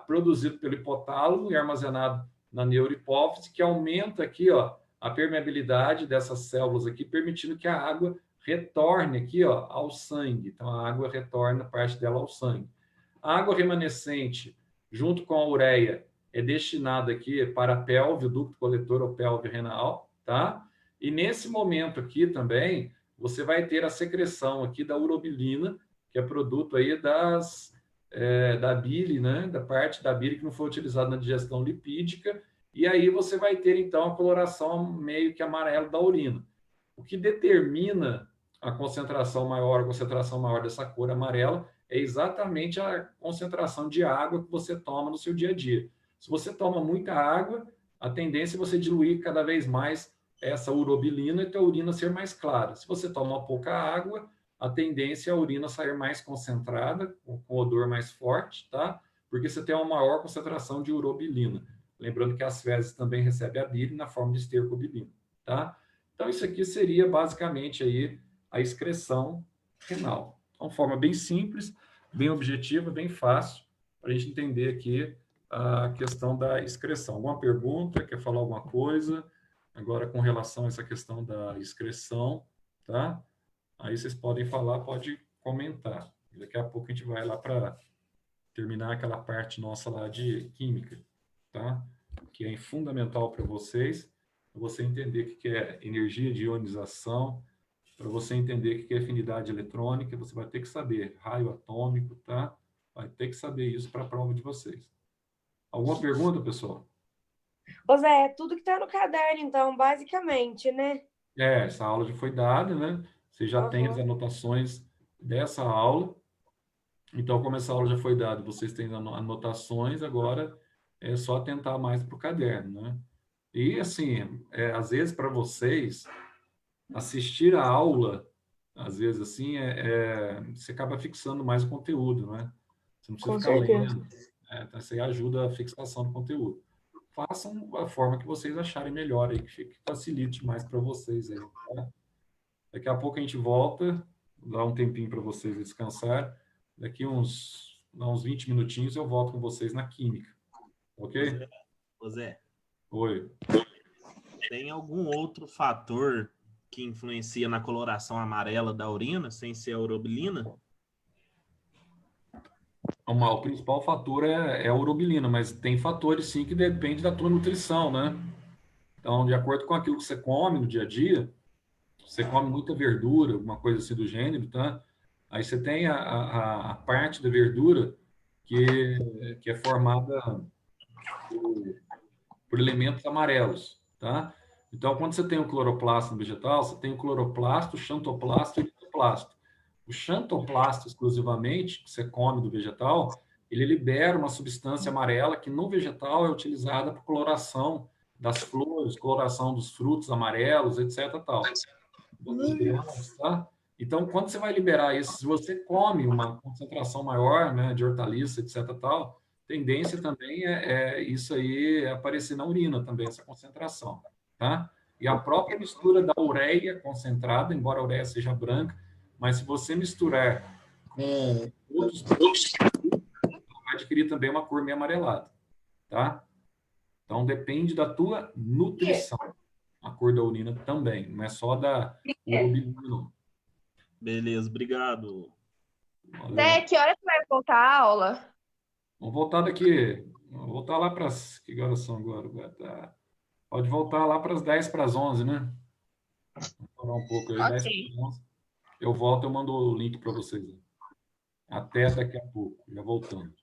produzido pelo hipotálamo e armazenado na neurohipófise, que aumenta aqui, ó, a permeabilidade dessas células aqui, permitindo que a água retorne aqui, ó, ao sangue. Então, a água retorna parte dela ao sangue. A água remanescente, junto com a ureia, é destinada aqui para a pelve, o ducto coletor ou pelve renal, tá? E nesse momento aqui também, você vai ter a secreção aqui da urobilina, que é produto aí da bile, né? Da parte da bile que não foi utilizada na digestão lipídica, e aí você vai ter, então, a coloração meio que amarela da urina. O que determina a concentração maior dessa cor amarela é exatamente a concentração de água que você toma no seu dia a dia. Se você toma muita água, a tendência é você diluir cada vez mais essa urobilina e a urina ser mais clara. Se você toma pouca água, a tendência é a urina sair mais concentrada, com odor mais forte, tá? Porque você tem uma maior concentração de urobilina. Lembrando que as fezes também recebem a bile na forma de estercobilina, tá? Então, isso aqui seria basicamente aí a excreção renal. Então, uma forma bem simples, bem objetiva, bem fácil, para a gente entender aqui a questão da excreção. Alguma pergunta? Quer falar alguma coisa? Agora, com relação a essa questão da excreção, tá? Aí vocês podem falar, pode comentar. Daqui a pouco a gente vai lá para terminar aquela parte nossa lá de química, tá? Que é fundamental para vocês, para você entender o que é energia de ionização, para você entender o que é afinidade eletrônica, você vai ter que saber raio atômico, tá? Vai ter que saber isso para a prova de vocês. Alguma pergunta, pessoal? Ô Zé, é tudo que tá no caderno, então, basicamente, né? Essa aula já foi dada, né? Você já tem as anotações dessa aula. Então, como essa aula já foi dada, vocês têm anotações, agora é só atentar mais para o caderno, né? E, assim, às vezes, para vocês, assistir a aula, às vezes, assim, você acaba fixando mais o conteúdo, né? Você não precisa ficar lendo. Então, isso aí ajuda a fixação do conteúdo. Façam a forma que vocês acharem melhor aí, que facilite mais para vocês aí, tá? Daqui a pouco a gente volta, dá um tempinho para vocês descansar. Daqui uns 20 minutinhos eu volto com vocês na química. Ok? Ô Zé, Oi. tem algum outro fator que influencia na coloração amarela da urina, sem ser a urobilina? O principal fator é a urobilina, mas tem fatores sim que dependem da tua nutrição, né? Então, de acordo com aquilo que você come no dia a dia, você come muita verdura, alguma coisa assim do gênero, tá? Aí você tem a parte da verdura que é formada por elementos amarelos, tá? Então, quando você tem o cloroplasto no vegetal, você tem o cloroplasto, o xantoplasto e o litoplasto. O xantoplasto, exclusivamente, que você come do vegetal, ele libera uma substância amarela que no vegetal é utilizada para coloração das flores, coloração dos frutos amarelos, etc. Tal. Dos grãos, tá? Então, quando você vai liberar isso, se você come uma concentração maior, né, de hortaliça, etc. Tal, tendência também isso aí aparecer na urina também, essa concentração, tá? E a própria mistura da ureia concentrada, embora a ureia seja branca, mas se você misturar com outros produtos, vai adquirir também uma cor meio amarelada, tá? Então, depende da tua nutrição, a cor da urina também, não é só da urobilina, não. Beleza, obrigado. Valeu. Né, que hora que vai voltar a aula? Vamos voltar daqui. Vamos voltar lá para as... Que horas são agora? Pode voltar lá para as 10 para as 11, né? Vamos falar um pouco aí. Ok. 10 para as 11. Eu volto, eu mando o link para vocês. Até daqui a pouco. Já voltamos.